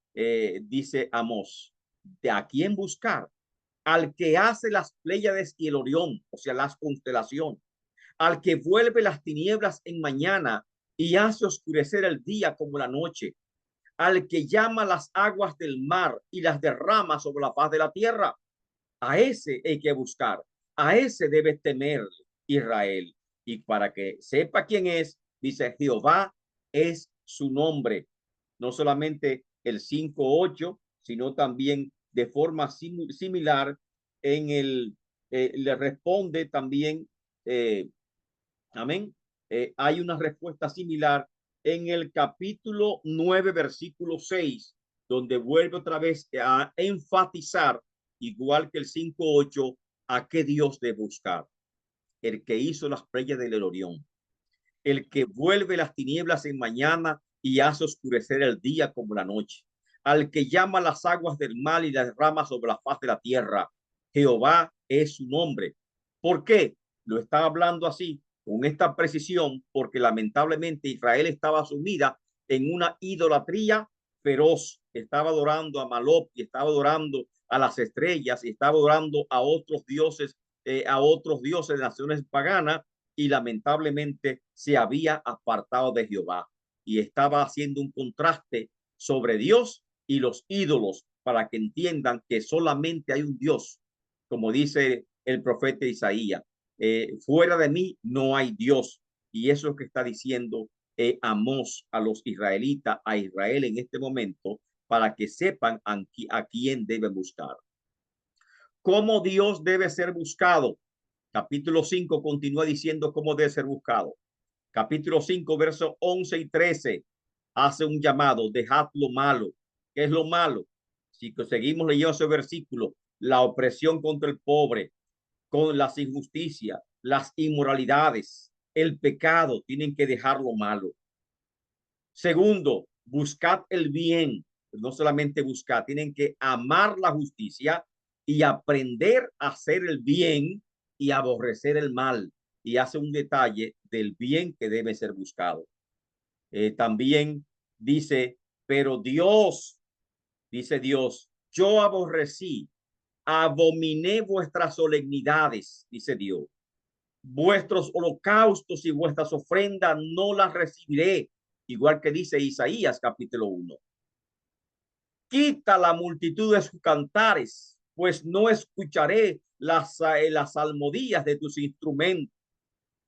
Amós, ¿de a quién buscar? Al que hace las Pléyades y el Orión, o sea, las constelaciones, al que vuelve las tinieblas en mañana y hace oscurecer el día como la noche, al que llama las aguas del mar y las derrama sobre la faz de la tierra. A ese hay que buscar, a ese debe temer Israel. Y para que sepa quién es, dice Jehová es su nombre. No solamente el 5:8, sino también de forma similar le responde también, amén. Hay una respuesta similar en el capítulo 9, versículo 6, donde vuelve otra vez a enfatizar, igual que el 5:8, a qué Dios de buscar. El que hizo las playas del Orión, el que vuelve las tinieblas en mañana y hace oscurecer el día como la noche, al que llama las aguas del mar y las derrama sobre la faz de la tierra. Jehová es su nombre. ¿Por qué? Lo está hablando así, con esta precisión, porque lamentablemente Israel estaba sumida en una idolatría feroz. Estaba adorando a Moloch y estaba adorando a las estrellas y estaba adorando a otros dioses de naciones paganas, y lamentablemente se había apartado de Jehová y estaba haciendo un contraste sobre Dios y los ídolos, para que entiendan que solamente hay un Dios, como dice el profeta Isaías, fuera de mí no hay Dios. Y eso es lo que está diciendo Amós a los israelitas, a Israel en este momento, para que sepan a quién deben buscar. ¿Cómo Dios debe ser buscado? Capítulo 5 continúa diciendo cómo debe ser buscado. Capítulo 5, versos 11 y 13, hace un llamado, dejad lo malo. ¿Qué es lo malo? Si seguimos leyendo ese versículo, la opresión contra el pobre, con las injusticias, las inmoralidades, el pecado, tienen que dejar lo malo. Segundo, buscad el bien, no solamente buscar, tienen que amar la justicia y aprender a hacer el bien y aborrecer el mal. Y hace un detalle del bien que debe ser buscado. También dice, pero Dios, dice Dios, yo aborrecí, abominé vuestras solemnidades, dice Dios. Vuestros holocaustos y vuestras ofrendas no las recibiré, igual que dice Isaías capítulo 1. Quita la multitud de sus cantares, pues no escucharé las salmodías de tus instrumentos.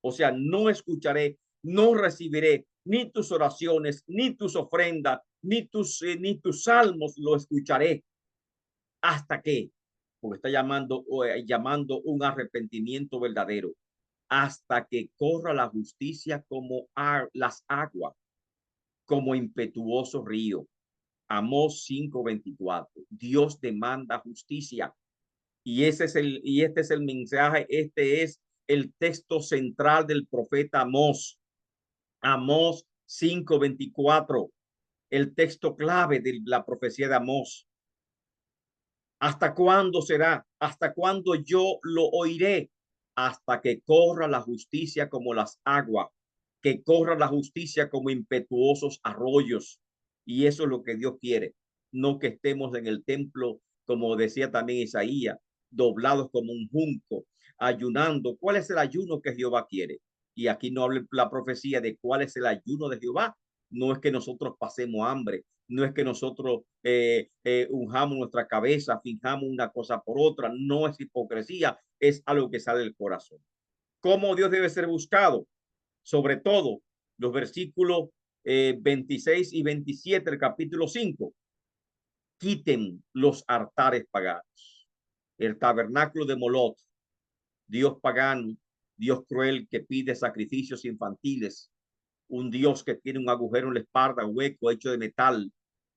O sea, no escucharé, no recibiré ni tus oraciones, ni tus ofrendas, ni tus salmos lo escucharé. ¿Hasta qué? Porque está llamando un arrepentimiento verdadero. Hasta que corra la justicia como las aguas, como impetuoso río. Amós 5:24. Dios demanda justicia. Y este es el mensaje, este es el texto central del profeta Amós. Amós 5:24, el texto clave de la profecía de Amós. ¿Hasta cuándo será? ¿Hasta cuándo yo lo oiré? Hasta que corra la justicia como las aguas, que corra la justicia como impetuosos arroyos. Y eso es lo que Dios quiere, no que estemos en el templo, como decía también Isaías, doblados como un junco, ayunando. ¿Cuál es el ayuno que Jehová quiere? Y aquí no habla la profecía de cuál es el ayuno de Jehová. No es que nosotros pasemos hambre, no es que nosotros unjamos nuestra cabeza, fijamos una cosa por otra, no es hipocresía, es algo que sale del corazón. ¿Cómo Dios debe ser buscado? Sobre todo los versículos 26 y 27 del capítulo 5. Quiten los altares paganos. El tabernáculo de Moloch, Dios pagano, Dios cruel que pide sacrificios infantiles, un Dios que tiene un agujero en la espalda, hueco, hecho de metal,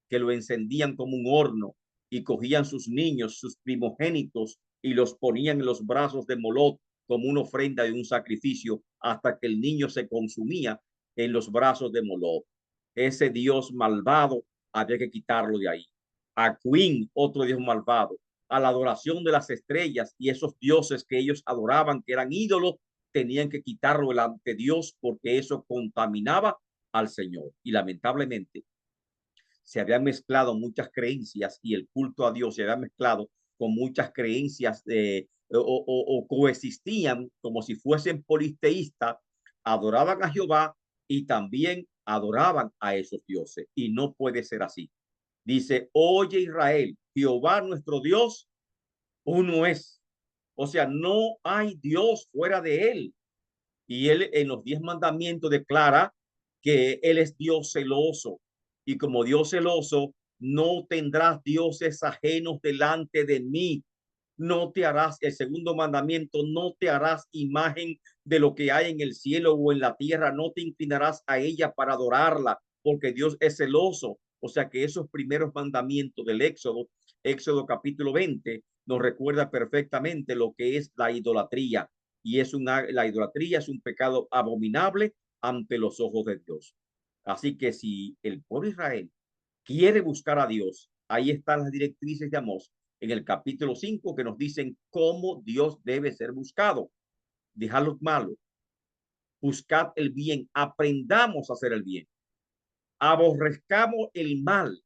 que lo encendían como un horno y cogían sus niños, sus primogénitos, y los ponían en los brazos de Moloch como una ofrenda de un sacrificio hasta que el niño se consumía en los brazos de Moloch. Ese Dios malvado había que quitarlo de ahí. A Queen, otro Dios malvado, a la adoración de las estrellas y esos dioses que ellos adoraban, que eran ídolos, tenían que quitarlo delante de Dios porque eso contaminaba al Señor. Y lamentablemente se habían mezclado muchas creencias y el culto a Dios se había mezclado con muchas creencias o coexistían como si fuesen politeístas, adoraban a Jehová y también adoraban a esos dioses. Y no puede ser así. Dice, oye Israel, Jehová nuestro Dios, uno es. O sea, no hay Dios fuera de él. Y él en los 10 mandamientos declara que él es Dios celoso. Y como Dios celoso, no tendrás dioses ajenos delante de mí. No te harás, el segundo mandamiento, no te harás imagen de lo que hay en el cielo o en la tierra. No te inclinarás a ella para adorarla, porque Dios es celoso. O sea que esos primeros mandamientos del Éxodo, Éxodo capítulo 20, nos recuerda perfectamente lo que es la idolatría. Y la idolatría es un pecado abominable ante los ojos de Dios. Así que si el pueblo de Israel quiere buscar a Dios, ahí están las directrices de Amós en el capítulo 5 que nos dicen cómo Dios debe ser buscado. Dejad lo malo, buscad el bien, aprendamos a hacer el bien, aborrezcamos el mal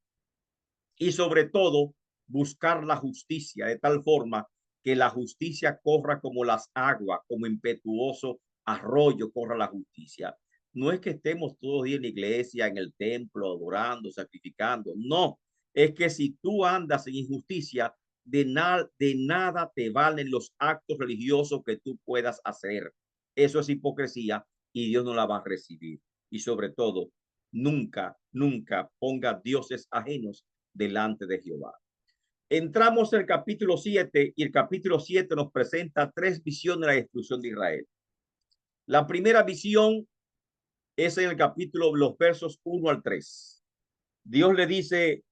y sobre todo buscar la justicia de tal forma que la justicia corra como las aguas, como impetuoso arroyo corra la justicia. No es que estemos todos días en la iglesia, en el templo, adorando, sacrificando. No, es que si tú andas en injusticia, de nada te valen los actos religiosos que tú puedas hacer. Eso es hipocresía y Dios no la va a recibir. Y sobre todo, nunca, nunca ponga dioses ajenos delante de Jehová. Entramos en el capítulo 7 y el capítulo 7 nos presenta 3 visiones de la destrucción de Israel. La primera visión es en el capítulo, los versos 1 al 3. Dios le dice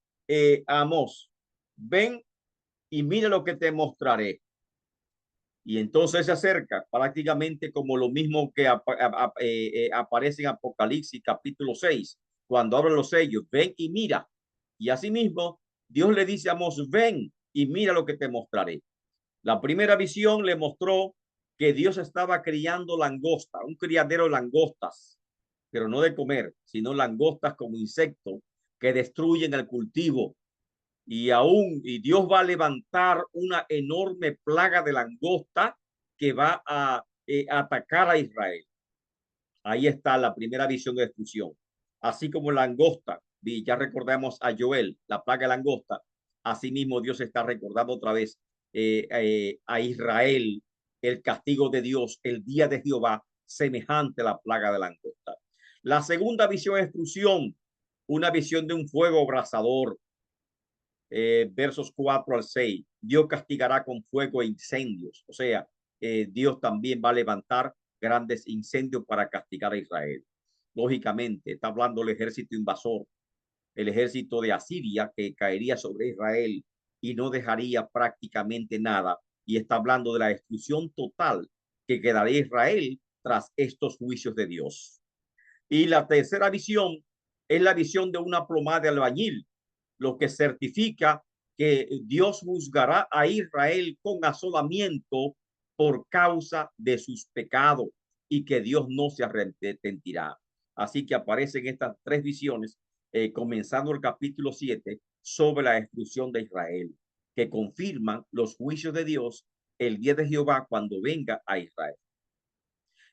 a Amós, ven y mira lo que te mostraré. Y entonces se acerca prácticamente como lo mismo que aparece en Apocalipsis capítulo 6, cuando abren los sellos, ven y mira. Y asimismo, Dios le dice a Amós, ven y mira lo que te mostraré. La primera visión le mostró que Dios estaba criando langosta, un criadero de langostas, pero no de comer, sino langostas como insectos que destruyen el cultivo. Y Dios va a levantar una enorme plaga de langosta que va a atacar a Israel. Ahí está la primera visión de destrucción. Así como langosta, ya recordamos a Joel, la plaga de langosta, asimismo Dios está recordando otra vez a Israel, el castigo de Dios, el día de Jehová, semejante a la plaga de langosta. La segunda visión de destrucción, una visión de un fuego abrasador, versos 4 al 6. Dios castigará con fuego e incendios. O sea, Dios también va a levantar grandes incendios para castigar a Israel. Lógicamente, está hablando el ejército invasor, el ejército de Asiria que caería sobre Israel y no dejaría prácticamente nada. Y está hablando de la destrucción total que quedaría Israel tras estos juicios de Dios. Y la tercera visión es la visión de una plomada de albañil, lo que certifica que Dios juzgará a Israel con asolamiento por causa de sus pecados y que Dios no se arrepentirá. Así que aparecen estas tres visiones, comenzando el capítulo 7, sobre la destrucción de Israel, que confirman los juicios de Dios el día de Jehová cuando venga a Israel.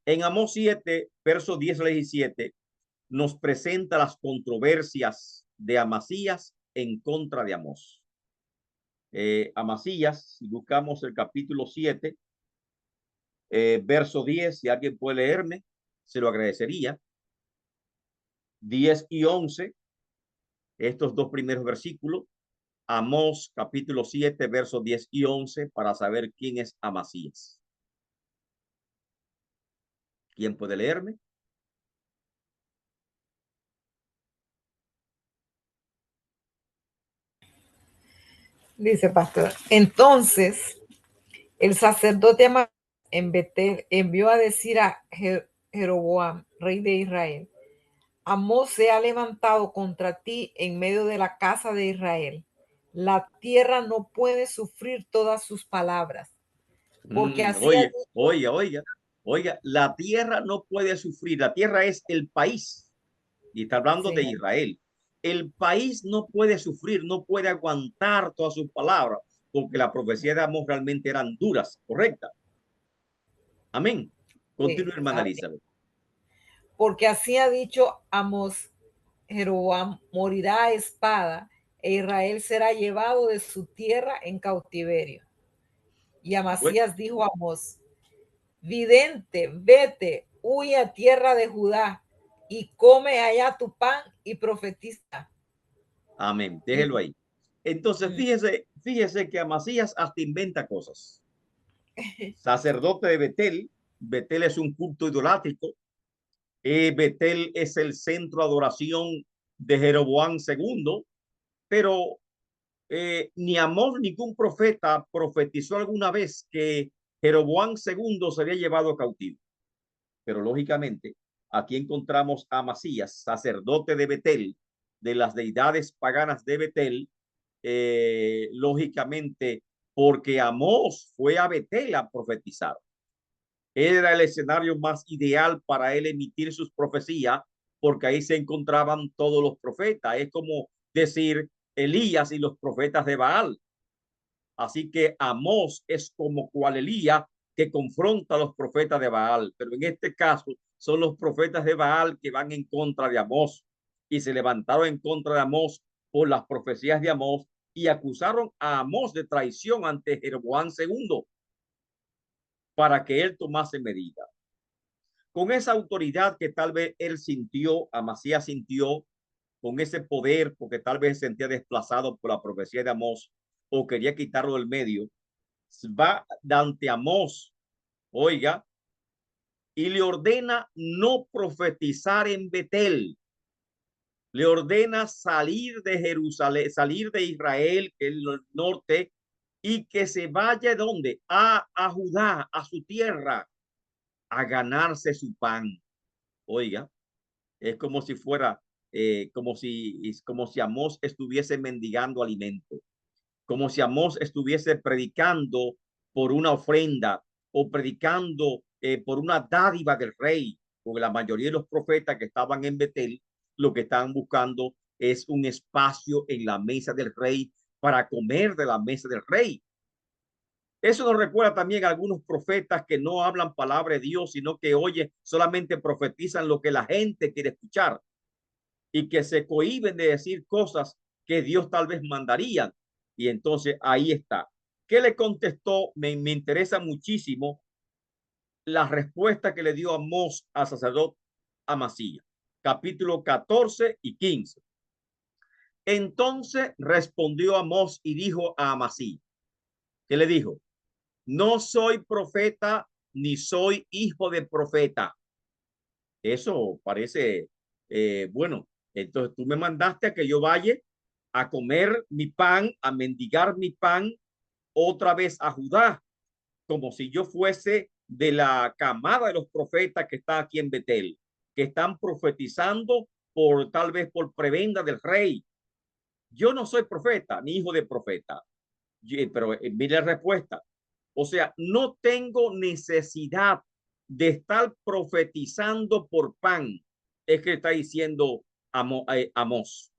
En Amós 7, versos 10 al 17, nos presenta las controversias de Amasías en contra de Amós. Amasías, si buscamos el capítulo 7, verso 10, si alguien puede leerme, se lo agradecería. 10 y 11, estos dos primeros versículos. Amós capítulo 7, versos 10 y 11, para saber quién es Amasías. ¿Quién puede leerme? Dice pastor, entonces el sacerdote en Betel envió a decir a Jeroboam, rey de Israel: Amós se ha levantado contra ti en medio de la casa de Israel. La tierra no puede sufrir todas sus palabras, porque así Oiga, la tierra no puede sufrir, la tierra es el país, y está hablando de Israel. El país no puede sufrir, no puede aguantar todas sus palabras, porque la profecía de Amós realmente eran duras, ¿correcta? Amén. Continúe, hermana Elizabeth. Porque así ha dicho Amós: Jeroboam morirá a espada, e Israel será llevado de su tierra en cautiverio. Y Amasías dijo a Amós: vidente, vete, huye a tierra de Judá y come allá tu pan y profetiza. Amén. Déjelo ahí. Entonces, fíjese que Amasías hasta inventa cosas. Sacerdote de Betel. Betel es un culto idolátrico. Betel es el centro de adoración de Jeroboam II, pero ni Amós, ningún profeta profetizó alguna vez que Jeroboam II sería llevado cautivo. Pero lógicamente, aquí encontramos a Amasías, sacerdote de Betel, de las deidades paganas de Betel, lógicamente, porque Amós fue a Betel a profetizar. Era el escenario más ideal para él emitir sus profecías, porque ahí se encontraban todos los profetas. Es como decir Elías y los profetas de Baal. Así que Amós es como cual Elías que confronta a los profetas de Baal, pero en este caso son los profetas de Baal que van en contra de Amós y se levantaron en contra de Amós por las profecías de Amós y acusaron a Amós de traición ante Jeroboam II para que él tomase medida. Con esa autoridad que tal vez él sintió, Amasías sintió, con ese poder, porque tal vez se sentía desplazado por la profecía de Amós o quería quitarlo del medio, va ante Amós, oiga, y le ordena no profetizar en Betel. Le ordena salir de Jerusalén, salir de Israel, que es el norte, y que se vaya ¿dónde? A Judá, a su tierra, a ganarse su pan. Oiga, es como si fuera, como si Amós estuviese mendigando alimento, como si Amós estuviese predicando por una ofrenda o predicando por una dádiva del rey, porque la mayoría de los profetas que estaban en Betel lo que estaban buscando es un espacio en la mesa del rey para comer de la mesa del rey. Eso nos recuerda también a algunos profetas que no hablan palabra de Dios, sino que, oye, solamente profetizan lo que la gente quiere escuchar y que se cohíben de decir cosas que Dios tal vez mandaría. Y entonces ahí está. ¿Qué le contestó? Me interesa muchísimo la respuesta que le dio Amós al sacerdote Amasías. Capítulo 14 y 15. Entonces respondió Amós y dijo a Amasías, ¿qué le dijo? No soy profeta ni soy hijo de profeta. Eso parece, bueno, entonces tú me mandaste a que yo vaya a comer mi pan, a mendigar mi pan otra vez a Judá, como si yo fuese de la camada de los profetas que están aquí en Betel, que están profetizando por tal vez por prebenda del rey. yo no soy profeta ni hijo de profeta. Pero mire la respuesta. O sea, no tengo necesidad de estar profetizando por pan. Es que está diciendo Amós.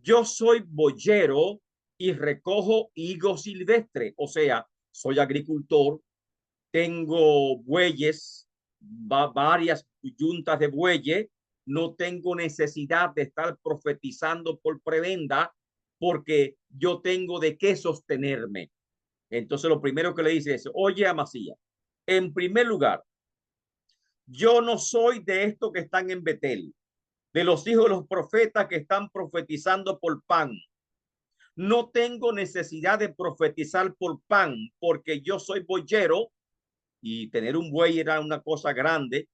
Yo soy boyero y recojo higo silvestre. O sea, soy agricultor, tengo bueyes, varias yuntas de bueyes, no tengo necesidad de estar profetizando por prebenda porque yo tengo de qué sostenerme. Entonces lo primero que le dice es, oye Amasías, en primer lugar, yo no soy de estos que están en Betel, de los hijos de los profetas que están profetizando por pan. No tengo necesidad de profetizar por pan porque yo soy boyero y tener un buey era una cosa grande,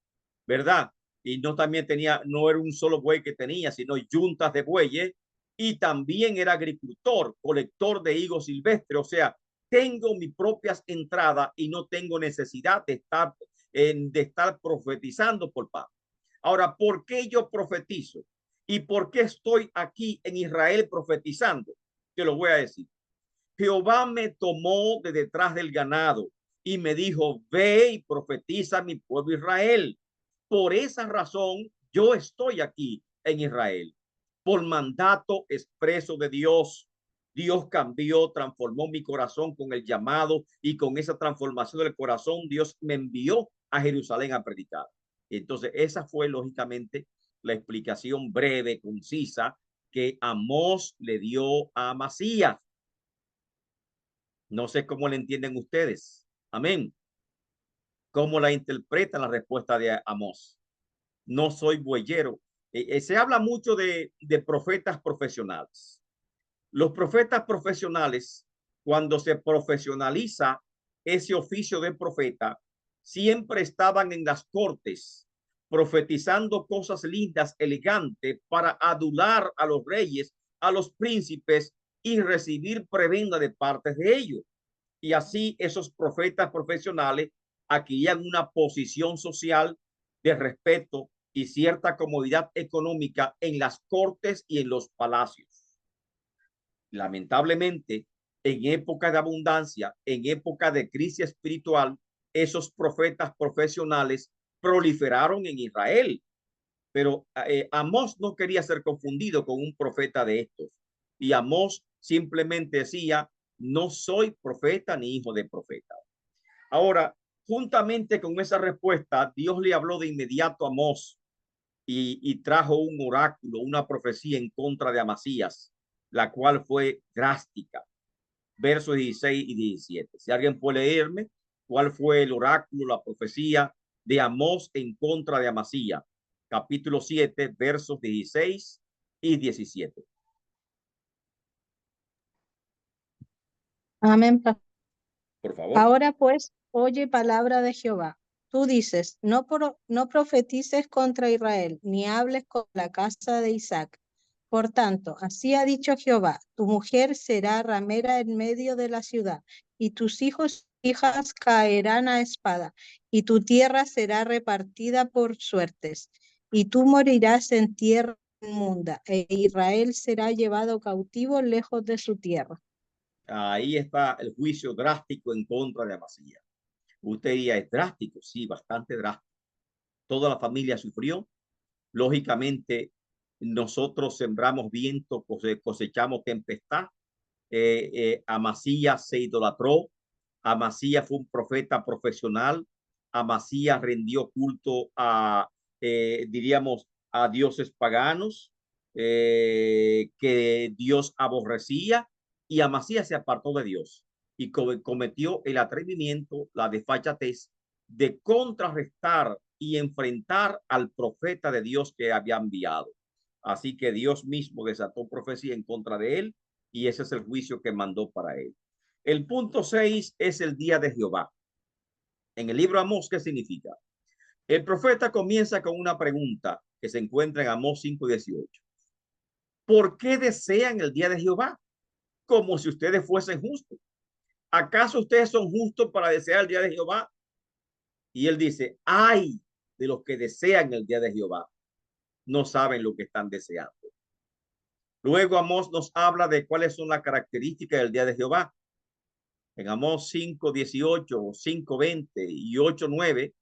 ¿verdad? Y no también tenía, no era un solo buey que tenía, sino yuntas de bueyes, y también era agricultor, colector de higos silvestres, o sea, tengo mis propias entradas y no tengo necesidad de estar profetizando por pan. Ahora, ¿por qué yo profetizo? ¿Y por qué estoy aquí en Israel profetizando? Te lo voy a decir. Jehová me tomó de detrás del ganado y me dijo, ve y profetiza a mi pueblo Israel. Por esa razón, yo estoy aquí en Israel. Por mandato expreso de Dios. Dios cambió, transformó mi corazón con el llamado y con esa transformación del corazón, Dios me envió a Jerusalén a predicar. Entonces, esa fue lógicamente la explicación breve, concisa, que Amós le dio a Amasías. No sé cómo le entienden ustedes. Amén. ¿Cómo la interpretan la respuesta de Amós? No soy bueyero. Se habla mucho de profetas profesionales. Los profetas profesionales, cuando se profesionaliza ese oficio de profeta, siempre estaban en las cortes profetizando cosas lindas, elegantes, para adular a los reyes, a los príncipes y recibir prebenda de parte de ellos. Y así esos profetas profesionales adquirían una posición social de respeto y cierta comodidad económica en las cortes y en los palacios. Lamentablemente, en época de abundancia, en época de crisis espiritual, esos profetas profesionales proliferaron en Israel. Pero Amós no quería ser confundido con un profeta de estos. Y Amós simplemente decía, no soy profeta ni hijo de profeta. Ahora, juntamente con esa respuesta, Dios le habló de inmediato a Amós y trajo un oráculo, una profecía en contra de Amasías, la cual fue drástica. Versos 16 y 17. Si alguien puede leerme cuál fue el oráculo, la profecía de Amós en contra de Amasías. Capítulo 7, versos 16 y 17. Amén. Por favor. Ahora pues, oye palabra de Jehová. Tú dices, no profetices contra Israel, ni hables con la casa de Isaac. Por tanto, así ha dicho Jehová, tu mujer será ramera en medio de la ciudad, y tus hijos e hijas caerán a espada, y tu tierra será repartida por suertes, y tú morirás en tierra inmunda, e Israel será llevado cautivo lejos de su tierra. Ahí está el juicio drástico en contra de Amasías. Usted diría, es drástico, sí, bastante drástico. Toda la familia sufrió. Lógicamente, nosotros sembramos viento, cosechamos tempestad. Amasías se idolatró. Amasías fue un profeta profesional. Amasías rindió culto diríamos, a dioses paganos que Dios aborrecía, y Amasías se apartó de Dios y cometió el atrevimiento, la desfachatez de contrarrestar y enfrentar al profeta de Dios que había enviado. Así que Dios mismo desató profecía en contra de él, y ese es el juicio que mandó para él. El punto 6 es el día de Jehová. En el libro Amós, ¿qué significa? El profeta comienza con una pregunta que se encuentra en Amós 5:18. ¿Por qué desean el día de Jehová? Como si ustedes fuesen justos. ¿Acaso ustedes son justos para desear el día de Jehová? Y él dice, ay de los que desean el día de Jehová. No saben lo que están deseando. Luego Amós nos habla de cuáles son las características del día de Jehová. En Amós 5:18, 5:20 y 8:9,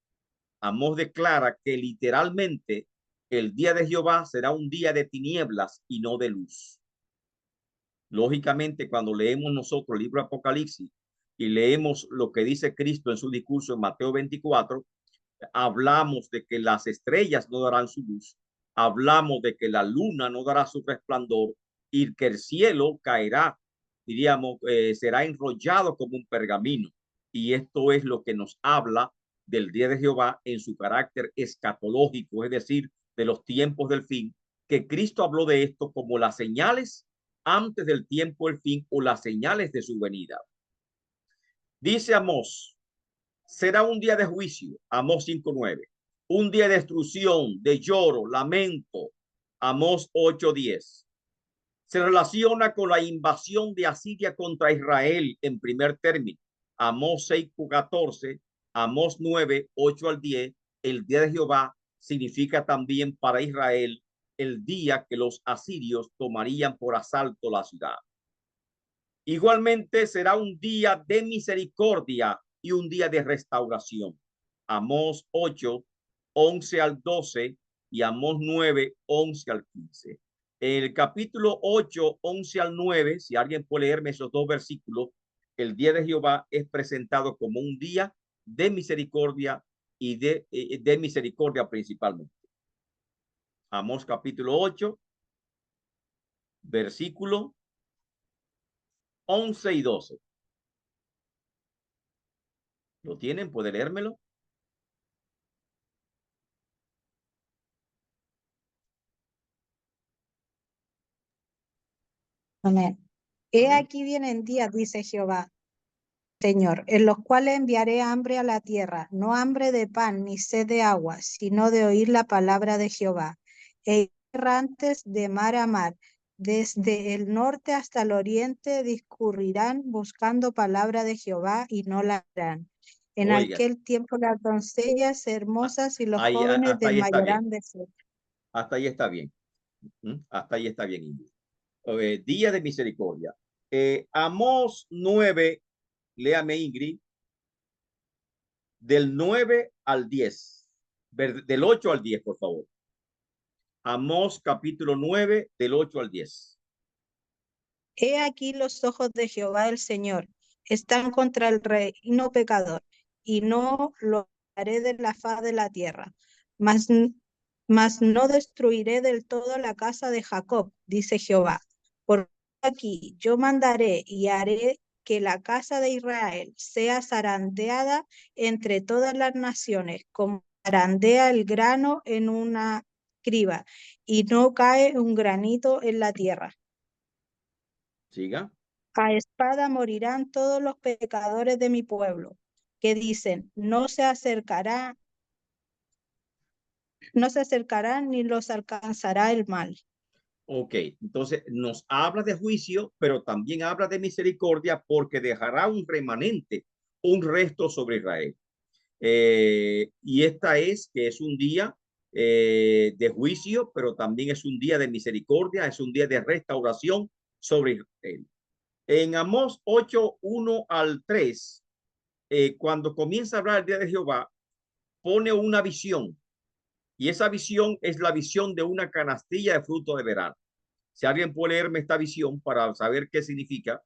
Amós declara que literalmente el día de Jehová será un día de tinieblas y no de luz. Lógicamente, cuando leemos nosotros el libro de Apocalipsis y leemos lo que dice Cristo en su discurso en Mateo 24, hablamos de que las estrellas no darán su luz, hablamos de que la luna no dará su resplandor y que el cielo caerá, diríamos, será enrollado como un pergamino. Y esto es lo que nos habla del día de Jehová en su carácter escatológico, es decir, de los tiempos del fin, que Cristo habló de esto como las señales antes del tiempo del fin o las señales de su venida. Dice Amós, será un día de juicio, Amós 5:9, un día de destrucción, de lloro, lamento, Amós 8:10. Se relaciona con la invasión de Asiria contra Israel en primer término, Amós 6:14, Amós 9:8-10. El día de Jehová significa también para Israel el día que los asirios tomarían por asalto la ciudad. Igualmente será un día de misericordia y un día de restauración. Amós 8:11-12 y Amós 9:11-15. En el capítulo 8:11-9, si alguien puede leerme esos dos versículos, el día de Jehová es presentado como un día de misericordia y de misericordia principalmente. Amós capítulo 8, versículo 11 y 12. ¿Lo tienen? ¿Puede leérmelo? Amén. He Amén. aquí vienen días, dice Jehová, Señor, en los cuales enviaré hambre a la tierra, no hambre de pan ni sed de agua, sino de oír la palabra de Jehová. E errantes de mar a mar, desde el norte hasta el oriente, discurrirán buscando palabra de Jehová y no la harán. En Oiga, aquel tiempo las doncellas hermosas y los ahí, jóvenes hasta ahí está bien. desmayarán de sed. Hasta ahí está bien. Hasta ahí está bien, Ingrid. Día de misericordia. Amós 9, léame, Ingrid, del 9 al 10. Del 8 al 10, por favor. Amós capítulo 9, del 8 al 10. He aquí los ojos de Jehová el Señor están contra el reino pecador, y no lo haré de la faz de la tierra, mas no destruiré del todo la casa de Jacob, dice Jehová. Por aquí yo mandaré y haré que la casa de Israel sea zarandeada entre todas las naciones, como zarandea el grano en una criba, y no cae un granito en la tierra. Siga. A espada morirán todos los pecadores de mi pueblo, que dicen, no se acercarán ni los alcanzará el mal. Ok, entonces nos habla de juicio, pero también habla de misericordia porque dejará un remanente, un resto sobre Israel. Y esta es que es un día de juicio, pero también es un día de misericordia, es un día de restauración sobre Israel. En Amós 8:1-3, cuando comienza a hablar el día de Jehová, pone una visión, y esa visión es la visión de una canastilla de fruto de verano. Si alguien puede leerme esta visión para saber qué significa,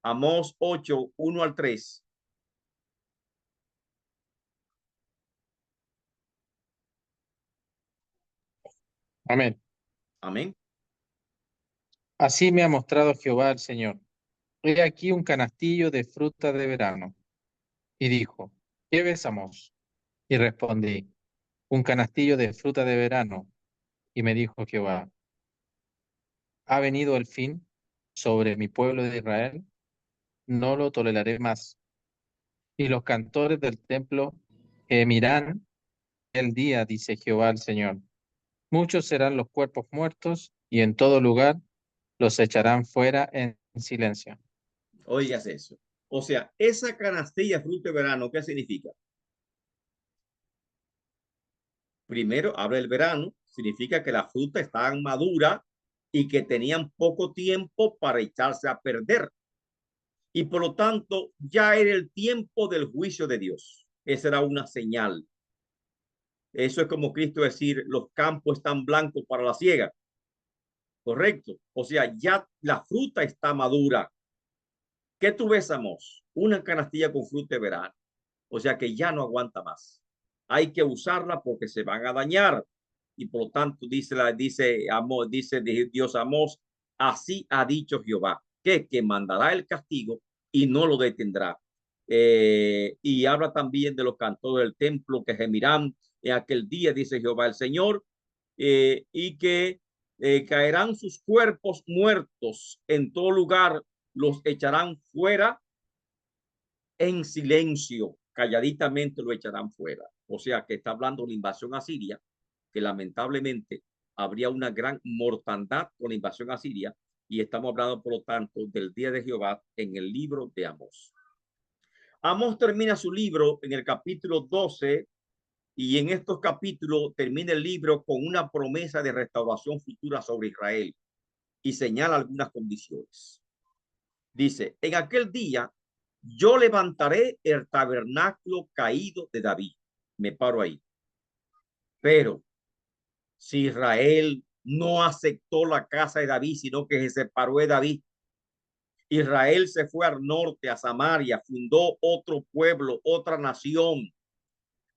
Amós 8:1-3. Amén. Amén. Así me ha mostrado Jehová el Señor. He aquí un canastillo de fruta de verano. Y dijo, ¿qué ves, Amós? Y respondí, un canastillo de fruta de verano. Y me dijo Jehová, ha venido el fin sobre mi pueblo de Israel, no lo toleraré más. Y los cantores del templo gemirán el día, dice Jehová el Señor. Muchos serán los cuerpos muertos, y en todo lugar los echarán fuera en silencio. Oigas eso. O sea, esa canastilla de fruto de verano, ¿qué significa? Primero, habla del verano, significa que la fruta está madura y que tenían poco tiempo para echarse a perder. Y por lo tanto, ya era el tiempo del juicio de Dios. Esa era una señal. Eso es como Cristo decir, los campos están blancos para la siega. Correcto. O sea, ya la fruta está madura. ¿Qué tú ves, Amos? Una canastilla con fruta de verano. O sea que ya no aguanta más. Hay que usarla porque se van a dañar. Y por lo tanto, dice Dios a Amós, así ha dicho Jehová, que mandará el castigo y no lo detendrá. Y habla también de los cantores del templo que gemirán en aquel día, dice Jehová el Señor, y que caerán sus cuerpos muertos en todo lugar, los echarán fuera en silencio, calladitamente lo echarán fuera. O sea que está hablando de la invasión asiria, que lamentablemente habría una gran mortandad con la invasión asiria, y estamos hablando, por lo tanto, del día de Jehová en el libro de Amós. Amós termina su libro en el capítulo 12, y en estos capítulos termina el libro con una promesa de restauración futura sobre Israel y señala algunas condiciones. Dice, en aquel día yo levantaré el tabernáculo caído de David. Me paro ahí. Pero si Israel no aceptó la casa de David, sino que se separó de David, Israel se fue al norte, a Samaria, fundó otro pueblo, otra nación,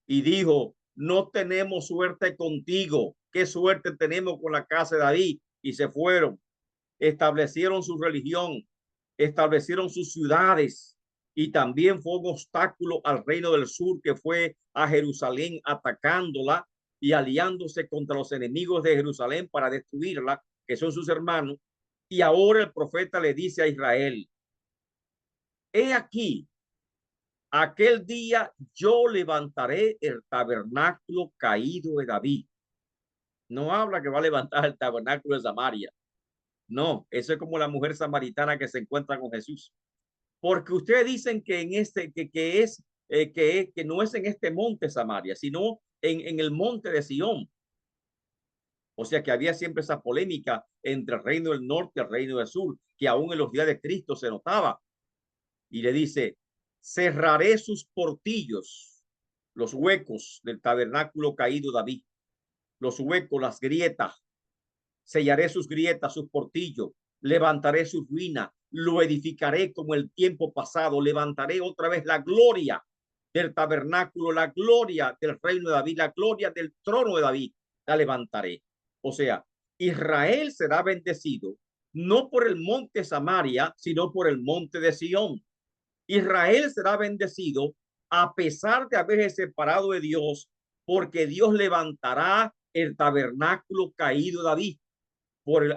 y dijo, no tenemos suerte contigo. ¿Qué suerte tenemos con la casa de David? Y se fueron, establecieron su religión, establecieron sus ciudades, y también fue un obstáculo al reino del sur, que fue a Jerusalén atacándola y aliándose contra los enemigos de Jerusalén para destruirla, que son sus hermanos. Y ahora el profeta le dice a Israel, he aquí, aquel día yo levantaré el tabernáculo caído de David. No habla que va a levantar el tabernáculo de Samaria. No, eso es como la mujer samaritana que se encuentra con Jesús. Porque ustedes dicen que en este, que no es en este monte Samaria, sino en el monte de Sión. O sea que había siempre esa polémica entre el reino del norte y el reino del sur, que aún en los días de Cristo se notaba. Y le dice, cerraré sus portillos, los huecos del tabernáculo caído David, los huecos, las grietas, sellaré sus grietas, sus portillos, levantaré su ruina, lo edificaré como el tiempo pasado, levantaré otra vez la gloria del tabernáculo, la gloria del reino de David, la gloria del trono de David, la levantaré. O sea, Israel será bendecido no por el monte Samaria, sino por el monte de Sión. Israel será bendecido a pesar de haberse separado de Dios, porque Dios levantará el tabernáculo caído de David,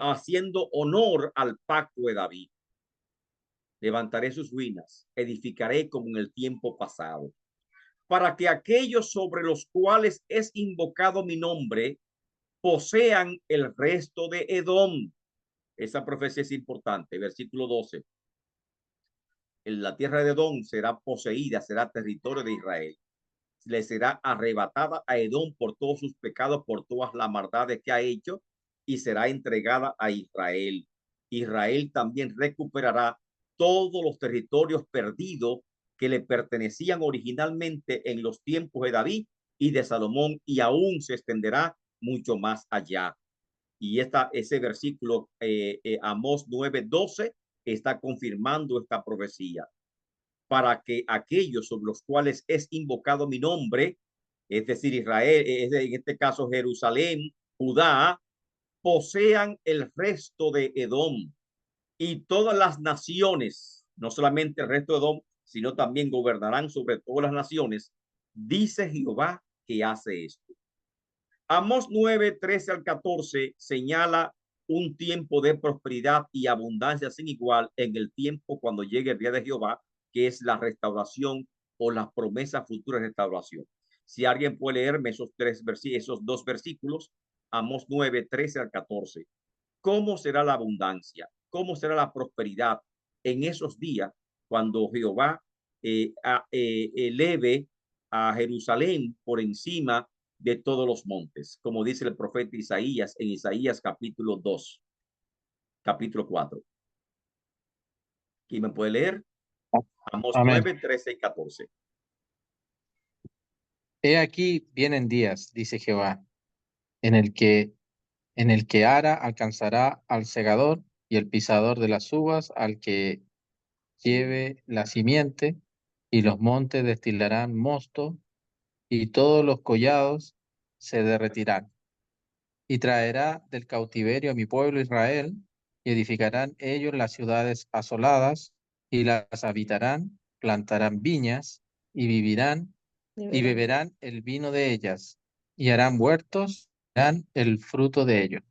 haciendo honor al pacto de David. Levantaré sus ruinas, edificaré como en el tiempo pasado, para que aquellos sobre los cuales es invocado mi nombre posean el resto de Edom. Esa profecía es importante. Versículo 12. En la tierra de Edom será poseída, será territorio de Israel. Le será arrebatada a Edom por todos sus pecados, por todas las maldades que ha hecho, y será entregada a Israel. Israel también recuperará todos los territorios perdidos que le pertenecían originalmente en los tiempos de David y de Salomón, y aún se extenderá mucho más allá. Y ese versículo, Amós 9:12, está confirmando esta profecía, para que aquellos sobre los cuales es invocado mi nombre, es decir, Israel, en este caso Jerusalén, Judá, posean el resto de Edom, y todas las naciones, no solamente el resto de Edom, sino también gobernarán sobre todas las naciones, dice Jehová que hace esto. Amós 9:13 al 14 señala un tiempo de prosperidad y abundancia sin igual en el tiempo cuando llegue el día de Jehová, que es la restauración o las promesas futuras de restauración. Si alguien puede leerme esos dos versículos, Amós 9:13 al 14. ¿Cómo será la abundancia? ¿Cómo será la prosperidad en esos días cuando Jehová eleve a Jerusalén por encima de todos los montes, como dice el profeta Isaías en Isaías capítulo 2? capítulo 4. ¿Quién me puede leer? Amós Amén. 9, 13 y 14. He aquí vienen días, dice Jehová, en el que ara alcanzará al segador y el pisador de las uvas al que lleve la simiente, y los montes destilarán mosto, y todos los collados se derretirán. Y traerá del cautiverio a mi pueblo Israel, y edificarán ellos las ciudades asoladas, y las habitarán, plantarán viñas, y vivirán, y beberán el vino de ellas, y harán huertos, y harán el fruto de ellos.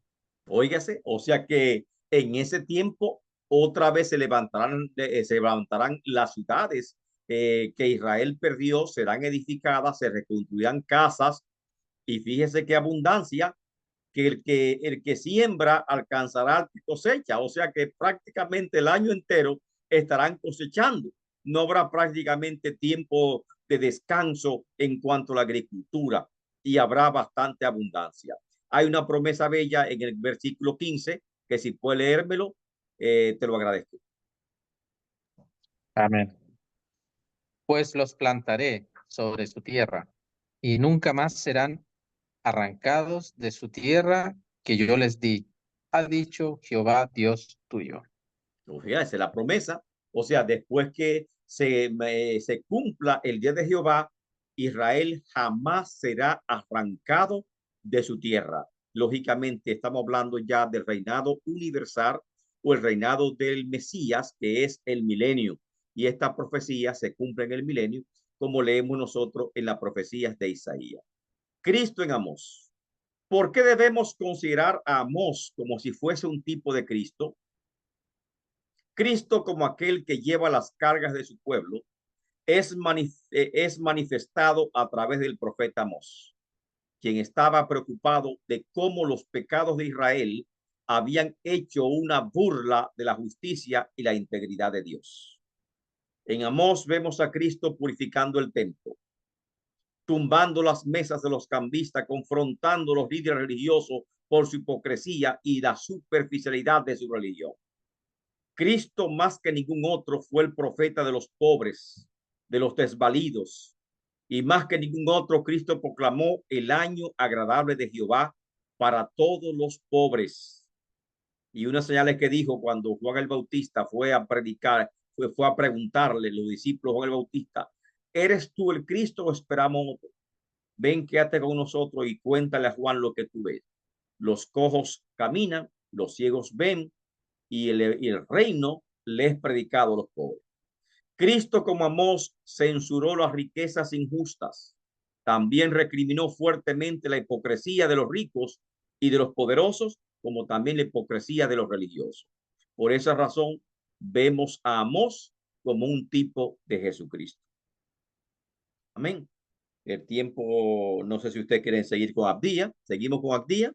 Óigase, o sea que en ese tiempo otra vez se levantarán las ciudades que Israel perdió, serán edificadas, se reconstruirán casas, y fíjese qué abundancia, que el que siembra alcanzará cosecha, o sea que prácticamente el año entero estarán cosechando. No habrá prácticamente tiempo de descanso en cuanto a la agricultura, y habrá bastante abundancia. Hay una promesa bella en el versículo 15, que si puede leérmelo, te lo agradezco. Amén. Pues los plantaré sobre su tierra, y nunca más serán arrancados de su tierra que yo les di, ha dicho Jehová Dios tuyo. Fíjate, la promesa, o sea, después que se cumpla el día de Jehová, Israel jamás será arrancado de su tierra. Lógicamente, estamos hablando ya del reinado universal o el reinado del Mesías, que es el milenio. Y esta profecía se cumple en el milenio, como leemos nosotros en las profecías de Isaías. Cristo en Amós. ¿Por qué debemos considerar a Amós como si fuese un tipo de Cristo? Cristo, como aquel que lleva las cargas de su pueblo, es manifestado a través del profeta Amós, quien estaba preocupado de cómo los pecados de Israel habían hecho una burla de la justicia y la integridad de Dios. En Amós vemos a Cristo purificando el templo, tumbando las mesas de los cambistas, confrontando a los líderes religiosos por su hipocresía y la superficialidad de su religión. Cristo, más que ningún otro, fue el profeta de los pobres, de los desvalidos, y más que ningún otro, Cristo proclamó el año agradable de Jehová para todos los pobres. Y una señal que dijo cuando Juan el Bautista fue a predicar, fue a preguntarle a los discípulos Juan el Bautista: ¿eres tú el Cristo o esperamos otro? Ven, quédate con nosotros y cuéntale a Juan lo que tú ves. Los cojos caminan, los ciegos ven, y el reino le es predicado a los pobres. Cristo, como Amós, censuró las riquezas injustas. También recriminó fuertemente la hipocresía de los ricos y de los poderosos, como también la hipocresía de los religiosos. Por esa razón, vemos a Amós como un tipo de Jesucristo. Amén. El tiempo, no sé si ustedes quieren seguir con Abdía. ¿Seguimos con Abdía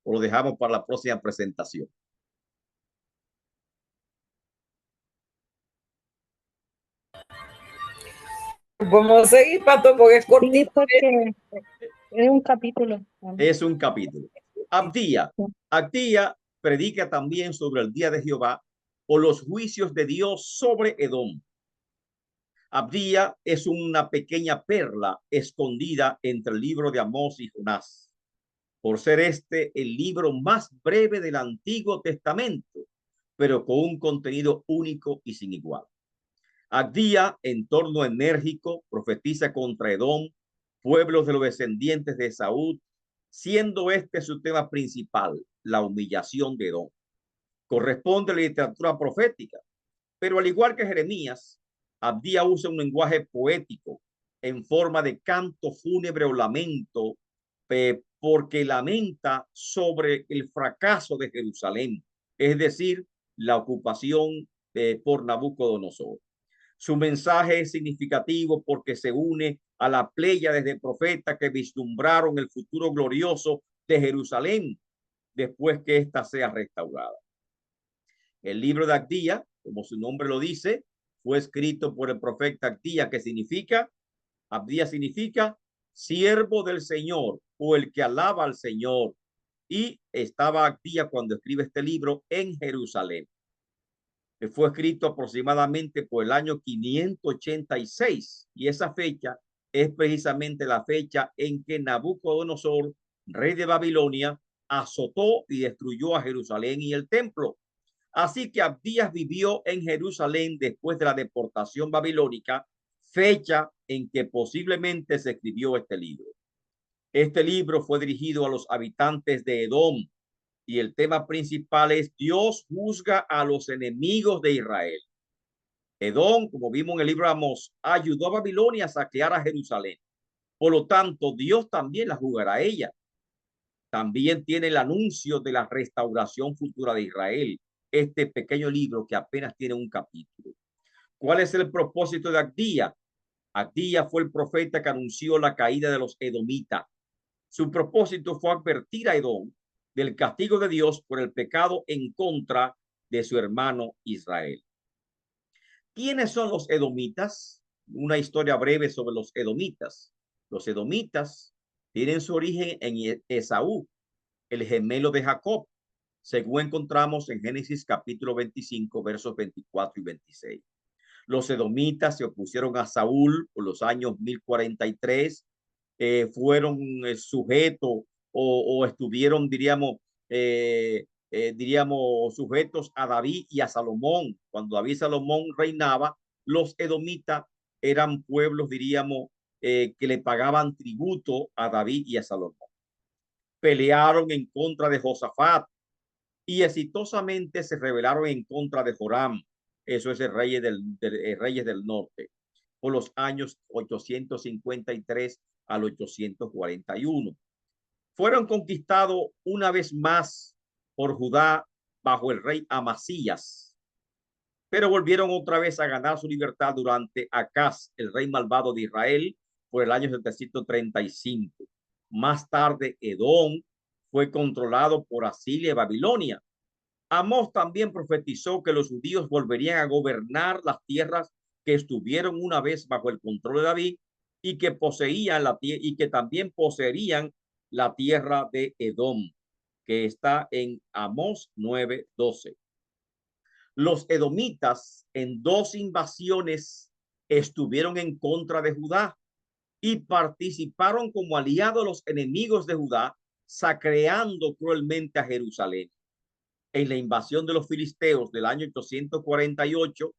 o lo dejamos para la próxima presentación? Vamos a seguir, Pato, porque es Sí, cortito. porque es un capítulo. Es un capítulo. Abdía. Abdía predica también sobre el día de Jehová o los juicios de Dios sobre Edom. Abdía es una pequeña perla escondida entre el libro de Amós y Jonás, por ser este el libro más breve del Antiguo Testamento, pero con un contenido único y sin igual. Abdía, en torno enérgico, profetiza contra Edom, pueblos de los descendientes de Esaú, siendo este su tema principal, la humillación de Edom. Corresponde a la literatura profética, pero al igual que Jeremías, Abdía usa un lenguaje poético en forma de canto fúnebre o lamento, porque lamenta sobre el fracaso de Jerusalén, es decir, la ocupación por Nabucodonosor. Su mensaje es significativo porque se une a la pléyade de profetas que vislumbraron el futuro glorioso de Jerusalén después que ésta sea restaurada. El libro de Abdía, como su nombre lo dice, fue escrito por el profeta Abdía, que significa, Abdía significa siervo del Señor o el que alaba al Señor. y estaba Abdías cuando escribe este libro en Jerusalén. Fue escrito aproximadamente por el año 586 y esa fecha es precisamente la fecha en que Nabucodonosor, rey de Babilonia, azotó y destruyó a Jerusalén y el templo. Así que Abdías vivió en Jerusalén después de la deportación babilónica, fecha en que posiblemente se escribió este libro. Este libro fue dirigido a los habitantes de Edom y el tema principal es Dios juzga a los enemigos de Israel. Edom, como vimos en el libro de Amós, ayudó a Babilonia a saquear a Jerusalén. Por lo tanto, Dios también la juzgará a ella. También tiene el anuncio de la restauración futura de Israel, este pequeño libro que apenas tiene un capítulo. ¿Cuál es el propósito de Abdías? Abdías fue el profeta que anunció la caída de los edomitas. Su propósito fue advertir a Edom del castigo de Dios por el pecado en contra de su hermano Israel. ¿Quiénes son los edomitas? Una historia breve sobre los edomitas. Los edomitas tienen su origen en Esaú, el gemelo de Jacob, según encontramos en Génesis capítulo 25, versos 24 y 26. Los edomitas se opusieron a Saúl por los años 1043, fueron sujetos o estuvieron, diríamos, sujetos a David y a Salomón. Cuando David y Salomón reinaba, los edomitas eran pueblos, diríamos, que le pagaban tributo a David y a Salomón. Pelearon en contra de Josafat y exitosamente se rebelaron en contra de Joram. Eso es el reyes del norte, por los años 853 al 841. Fueron conquistados una vez más por Judá bajo el rey Amasías, pero volvieron otra vez a ganar su libertad durante Acaz, el rey malvado de Israel, por el año 735. Más tarde, Edom fue controlado por Asiria y Babilonia. Amós también profetizó que los judíos volverían a gobernar las tierras que estuvieron una vez bajo el control de David y que poseían y que también poseerían la tierra de Edom, que está en Amós 9:12. Los edomitas en 2 invasiones estuvieron en contra de Judá y participaron como aliados de los enemigos de Judá, saqueando cruelmente a Jerusalén. En la invasión de los filisteos del año 848,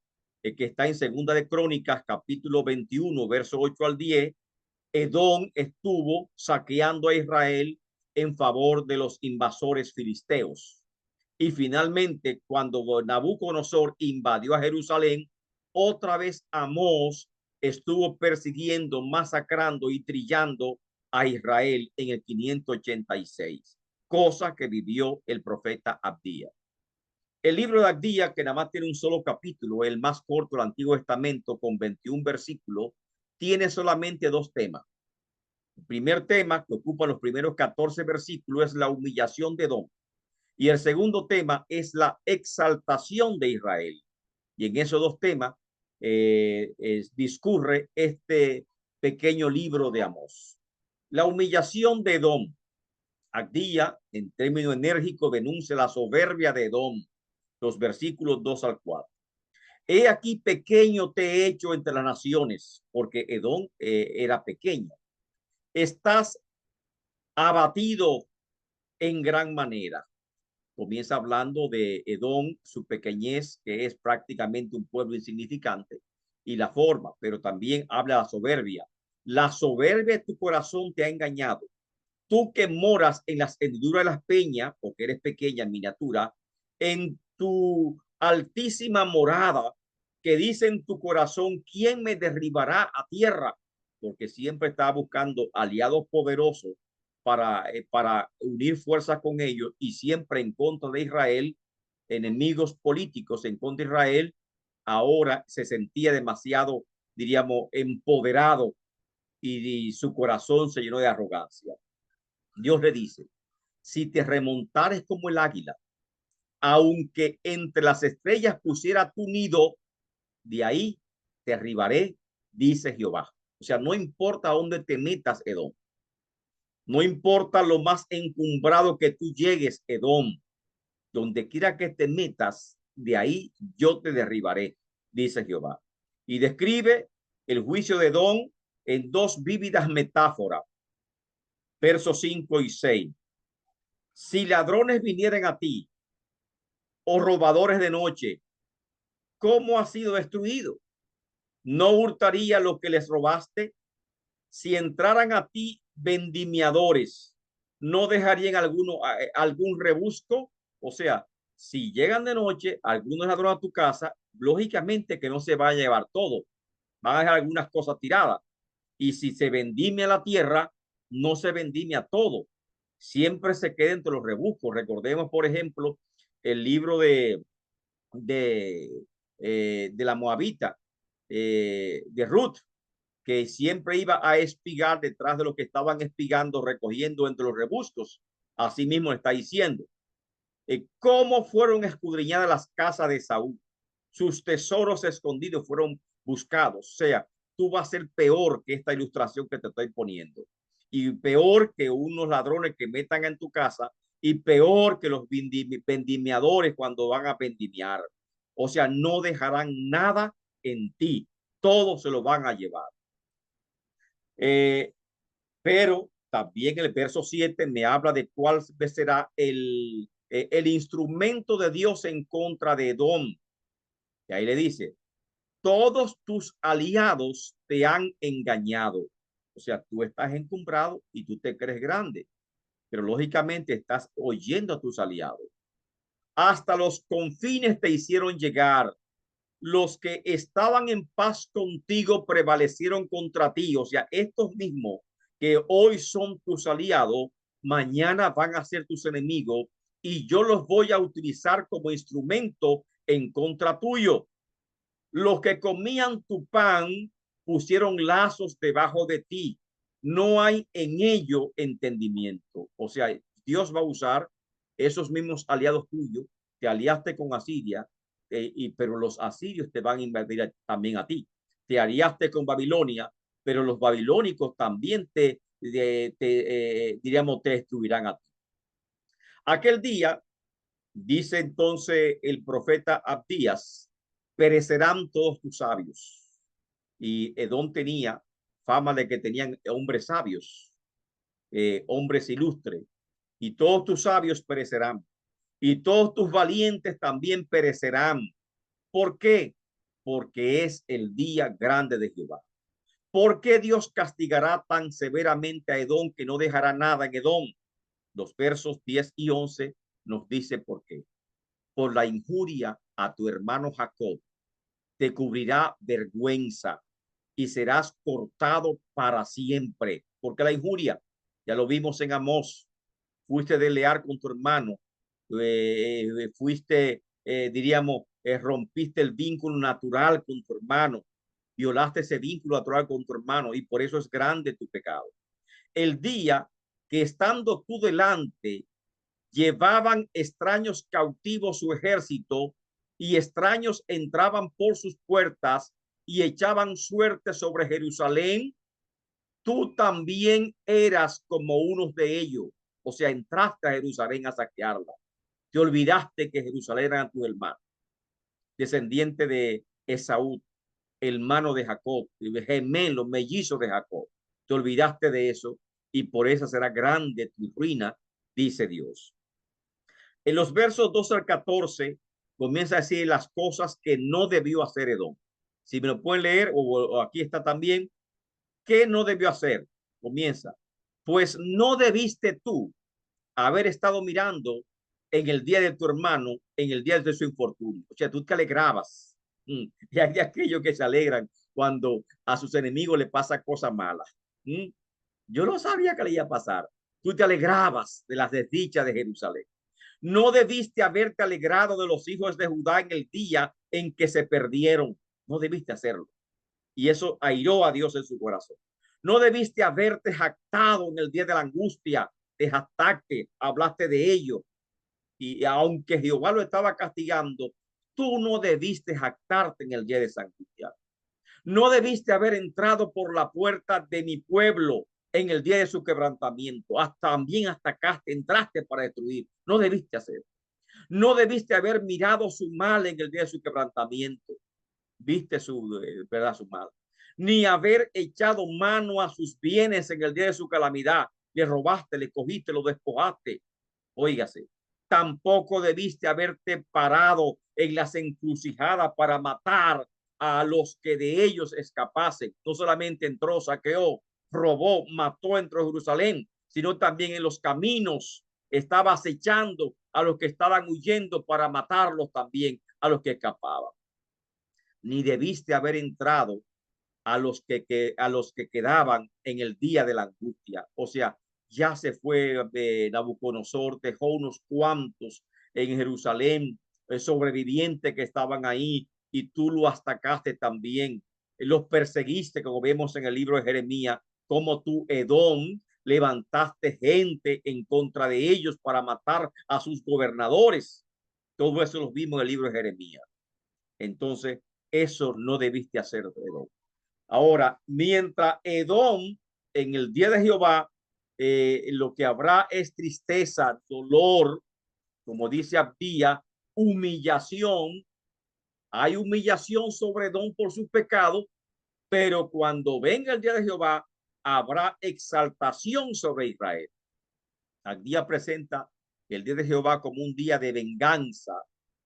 que está en Segunda de Crónicas, capítulo 21, verso 8 al 10, Edom estuvo saqueando a Israel en favor de los invasores filisteos. Y finalmente, cuando Nabucodonosor invadió a Jerusalén, otra vez Amós estuvo persiguiendo, masacrando y trillando a Israel en el 586, cosa que vivió el profeta Abdías. El libro de Abdías, que nada más tiene un solo capítulo, el más corto del Antiguo Testamento, con 21 versículos, tiene solamente 2 temas. El primer tema, que ocupa los primeros 14 versículos, es la humillación de Edom. Y el segundo tema es la exaltación de Israel. Y en esos 2 temas discurre este pequeño libro de Amós. La humillación de Edom. Abdías, en términos enérgicos, denuncia la soberbia de Edom. Los versículos 2 al 4. He aquí pequeño te he hecho entre las naciones, porque Edom era pequeño. Estás abatido en gran manera. Comienza hablando de Edom, su pequeñez, que es prácticamente un pueblo insignificante, y la forma, pero también habla de la soberbia. La soberbia de tu corazón te ha engañado. Tú que moras en las hendiduras de las peñas, porque eres pequeña en miniatura, en tu altísima morada, que dice en tu corazón, ¿quién me derribará a tierra? Porque siempre está buscando aliados poderosos para unir fuerzas con ellos y siempre en contra de Israel, enemigos políticos en contra de Israel. Ahora se sentía demasiado, diríamos, empoderado y su corazón se llenó de arrogancia. Dios le dice, si te remontares como el águila, aunque entre las estrellas pusiera tu nido, de ahí te arribaré, dice Jehová. O sea, no importa dónde te metas, Edom. No importa lo más encumbrado que tú llegues, Edom, donde quiera que te metas, de ahí yo te derribaré, dice Jehová. Y describe el juicio de Edom en dos vívidas metáforas, versos 5 y 6. Si ladrones vinieran a ti, o robadores de noche, ¿cómo ha sido destruido? ¿No hurtaría lo que les robaste? Si entraran a ti vendimiadores, ¿no dejarían algún rebusco? O sea, si llegan de noche algunos ladrones a tu casa, lógicamente que no se va a llevar todo, van a dejar algunas cosas tiradas. Y si se vendimia la tierra, no se vendimia todo, siempre se queda entre los rebuscos. Recordemos, por ejemplo, el libro de, de la Moabita, de Ruth, que siempre iba a espigar detrás de lo que estaban espigando, recogiendo entre los rebuscos. Así mismo está diciendo, cómo fueron escudriñadas las casas de Saúl, sus tesoros escondidos fueron buscados. O sea, tú vas a ser peor que esta ilustración que te estoy poniendo, y peor que unos ladrones que metan en tu casa, y peor que los vendimiadores cuando van a vendimiar. O sea, no dejarán nada en ti, todo se lo van a llevar. Pero también el verso 7 me habla de cuál será el instrumento de Dios en contra de Edom. Y ahí le dice, todos tus aliados te han engañado. O sea, tú estás encumbrado y tú te crees grande, pero lógicamente estás oyendo a tus aliados. Hasta los confines te hicieron llegar. Los que estaban en paz contigo prevalecieron contra ti. O sea, estos mismos que hoy son tus aliados, mañana van a ser tus enemigos, y yo los voy a utilizar como instrumento en contra tuyo. Los que comían tu pan pusieron lazos debajo de ti. No hay en ello entendimiento. O sea, Dios va a usar esos mismos aliados tuyos. Te aliaste con Asiria, pero los asirios te van a invadir también a ti. Te aliaste con Babilonia, pero los babilónicos también diríamos, te destruirán a ti. Aquel día, dice entonces el profeta Abdías, perecerán todos tus sabios. Y Edom tenía fama de que tenían hombres sabios, hombres ilustres, y todos tus sabios perecerán, y todos tus valientes también perecerán. ¿Por qué? Porque es el día grande de Jehová. ¿Por qué Dios castigará tan severamente a Edom que no dejará nada en Edom? Los versos 10 y 11 nos dice por qué. Por la injuria a tu hermano Jacob te cubrirá vergüenza y serás cortado para siempre. Porque la injuria, ya lo vimos en Amós, fuiste desleal con tu hermano, fuiste, diríamos, rompiste el vínculo natural con tu hermano, violaste ese vínculo natural con tu hermano, y por eso es grande tu pecado. El día que estando tú delante, llevaban extraños cautivos su ejército, y extraños entraban por sus puertas y echaban suerte sobre Jerusalén, tú también eras como unos de ellos. O sea, entraste a Jerusalén a saquearla. Te olvidaste que Jerusalén era tu hermano, descendiente de Esaú, hermano de Jacob, gemelo, mellizo de Jacob. Te olvidaste de eso, y por eso será grande tu ruina, dice Dios. En los versos 12 al 14 comienza a decir las cosas que no debió hacer Edom. Si me lo pueden leer, o aquí está también, ¿qué no debió hacer? Comienza, pues no debiste tú haber estado mirando en el día de tu hermano, en el día de su infortunio. O sea, tú te alegrabas. Y hay de aquellos que se alegran cuando a sus enemigos le pasa cosas malas. Yo no sabía que le iba a pasar. Tú te alegrabas de las desdichas de Jerusalén. No debiste haberte alegrado de los hijos de Judá en el día en que se perdieron. No debiste hacerlo. Y eso airó a Dios en su corazón. No debiste haberte jactado en el día de la angustia. Te jactaste, hablaste de ello. Y aunque Jehová lo estaba castigando, tú no debiste jactarte en el día de esa angustia. No debiste haber entrado por la puerta de mi pueblo en el día de su quebrantamiento. También hasta acá entraste para destruir. No debiste hacer. No debiste haber mirado su mal en el día de su quebrantamiento. Viste su, verdad, su mal. Ni haber echado mano a sus bienes en el día de su calamidad. Le robaste, le cogiste, lo despojaste. Óigase, tampoco debiste haberte parado en las encrucijadas para matar a los que de ellos escapasen. No solamente entró, saqueó, robó, mató entre Jerusalén, sino también en los caminos estaba acechando a los que estaban huyendo para matarlos también, a los que escapaban. Ni debiste haber entrado a los que quedaban en el día de la angustia. O sea, ya se fue Nabucodonosor, dejó unos cuantos en Jerusalén, sobrevivientes que estaban ahí, y tú lo atacaste también. Los perseguiste, como vemos en el libro de Jeremías, como tú, Edom, levantaste gente en contra de ellos para matar a sus gobernadores. Todo eso lo vimos en el libro de Jeremías. Entonces, eso no debiste hacer, Edom. Ahora, mientras Edom, en el día de Jehová, lo que habrá es tristeza, dolor, como dice Abdía, humillación. Hay humillación sobre Edom por su pecado, pero cuando venga el día de Jehová, habrá exaltación sobre Israel. Abdía presenta el día de Jehová como un día de venganza,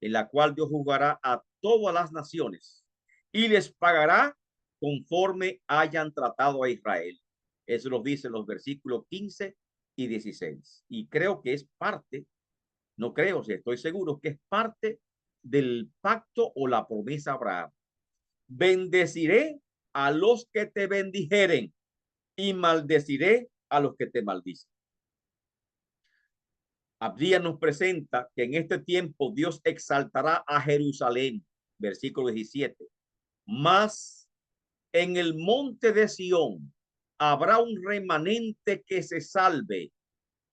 en la cual Dios juzgará a todas las naciones y les pagará conforme hayan tratado a Israel. Eso lo dice en los versículos 15 y 16. Y creo que es parte, no creo, si estoy seguro que es parte del pacto o la promesa a Abraham. Bendeciré a los que te bendijeren y maldeciré a los que te maldicen. Abdías nos presenta que en este tiempo Dios exaltará a Jerusalén, versículo 17. Mas en el monte de Sión habrá un remanente que se salve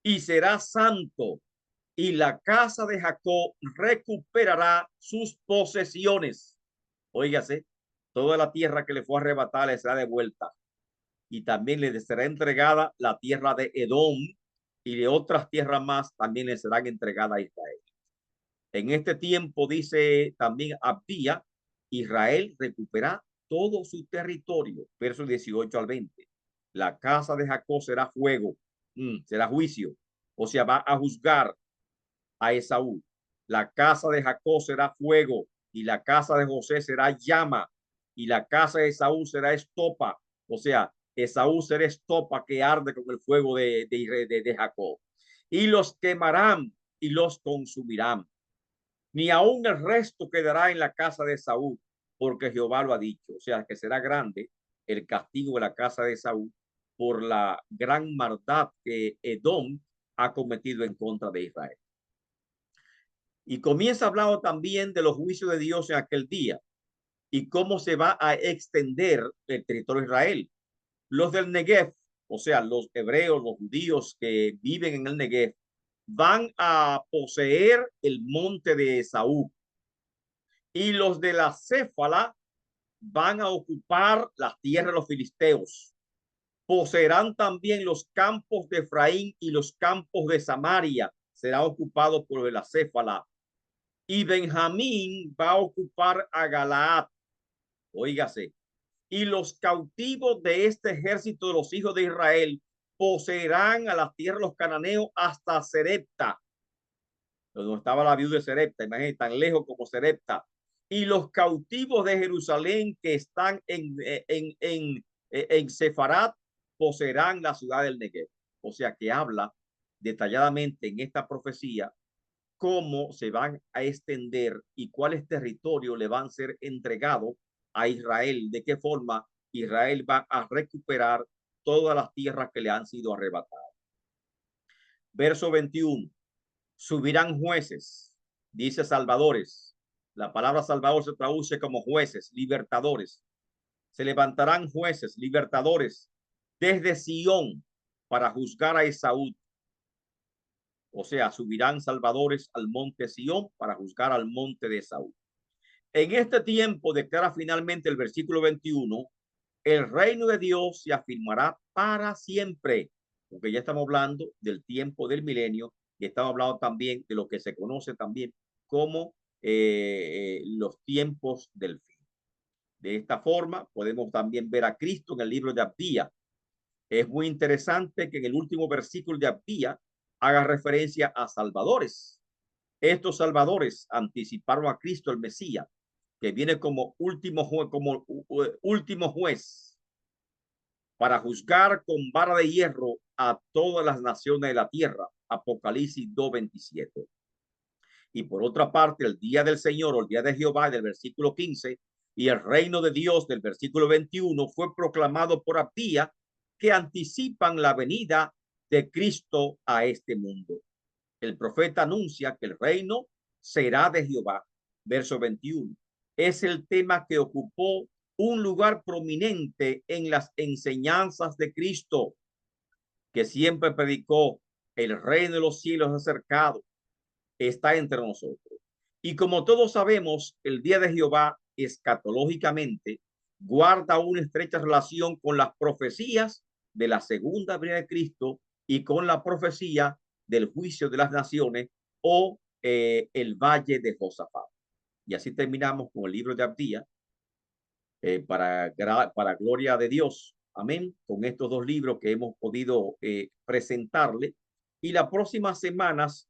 y será santo, y la casa de Jacob recuperará sus posesiones. Óigase, toda la tierra que le fue arrebatada le será devuelta, y también le será entregada la tierra de Edom, y de otras tierras más también le serán entregadas a Israel. En este tiempo, dice también Abdía, Israel recupera todo su territorio. Versos 18 al 20. La casa de Jacob será fuego, será juicio, o sea, va a juzgar a Esaú. La casa de Jacob será fuego, y la casa de José será llama, y la casa de Esaú será estopa, o sea, Esaú será estopa que arde con el fuego de Jacob. Y los quemarán y los consumirán. Ni aún el resto quedará en la casa de Esaú, porque Jehová lo ha dicho. O sea, que será grande el castigo de la casa de Esaú por la gran maldad que Edom ha cometido en contra de Israel. Y comienza hablando también de los juicios de Dios en aquel día y cómo se va a extender el territorio de Israel. Los del Negev, o sea, los hebreos, los judíos que viven en el Negev, van a poseer el monte de Esaú. Y los de la Céfala van a ocupar las tierras de los filisteos. Poseerán también los campos de Efraín y los campos de Samaria. Será ocupado por la Céfala. Y Benjamín va a ocupar a Galaad. Óigase. Y los cautivos de este ejército de los hijos de Israel poseerán a las tierras de los cananeos hasta Serepta, donde estaba la viuda de Serepta. Imagínate, tan lejos como Serepta. Y los cautivos de Jerusalén que están en Sefarat poseerán la ciudad del Negev. O sea que habla detalladamente en esta profecía cómo se van a extender y cuáles territorios le van a ser entregados a Israel, de qué forma Israel va a recuperar todas las tierras que le han sido arrebatadas. Verso 21. Subirán jueces, dice salvadores. La palabra salvador se traduce como jueces, libertadores. Se levantarán jueces, libertadores, desde Sión para juzgar a Esaú. O sea, subirán salvadores al monte Sión para juzgar al monte de Esaú. En este tiempo, declara finalmente el versículo 21, el reino de Dios se afirmará para siempre, porque ya estamos hablando del tiempo del milenio y estamos hablando también de lo que se conoce también como los tiempos del fin. De esta forma podemos también ver a Cristo en el libro de Abdías. Es muy interesante que en el último versículo de Abdías haga referencia a salvadores. Estos salvadores anticiparon a Cristo el Mesías, que viene como último juez para juzgar con vara de hierro a todas las naciones de la tierra. Apocalipsis 2:27. Y por otra parte, el día del Señor o el día de Jehová del versículo 15 y el reino de Dios del versículo 21 fue proclamado por Abdías, que anticipan la venida de Cristo a este mundo. El profeta anuncia que el reino será de Jehová. Verso 21. Es el tema que ocupó un lugar prominente en las enseñanzas de Cristo, que siempre predicó: el reino de los cielos acercado está entre nosotros. Y como todos sabemos, el día de Jehová escatológicamente guarda una estrecha relación con las profecías de la segunda venida de Cristo y con la profecía del juicio de las naciones o el valle de Josafat. Y así terminamos con el libro de Abdías, para gloria de Dios. Amén. Con estos dos libros que hemos podido presentarle. Y las próximas semanas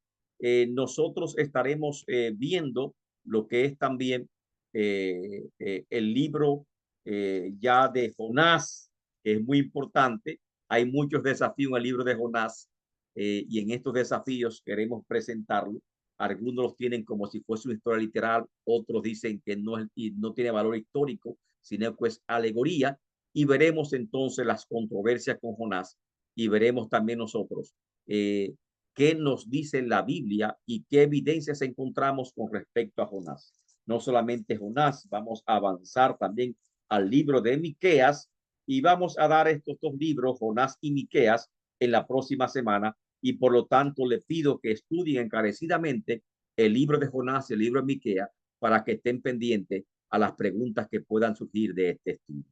nosotros estaremos viendo lo que es también el libro ya de Jonás, que es muy importante. Hay muchos desafíos en el libro de Jonás y en estos desafíos queremos presentarlo. Algunos los tienen como si fuese una historia literal, otros dicen que no, y no tiene valor histórico, sino que es alegoría. Y veremos entonces las controversias con Jonás y veremos también nosotros qué nos dice la Biblia y qué evidencias encontramos con respecto a Jonás. No solamente Jonás, vamos a avanzar también al libro de Miqueas y vamos a dar estos dos libros, Jonás y Miqueas, en la próxima semana. Y por lo tanto le pido que estudien encarecidamente el libro de Jonás y el libro de Miqueas para que estén pendientes a las preguntas que puedan surgir de este estudio.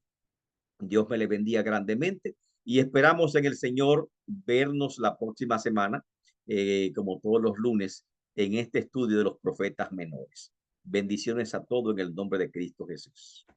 Dios me le bendiga grandemente y esperamos en el Señor vernos la próxima semana, como todos los lunes, en este estudio de los profetas menores. Bendiciones a todos en el nombre de Cristo Jesús.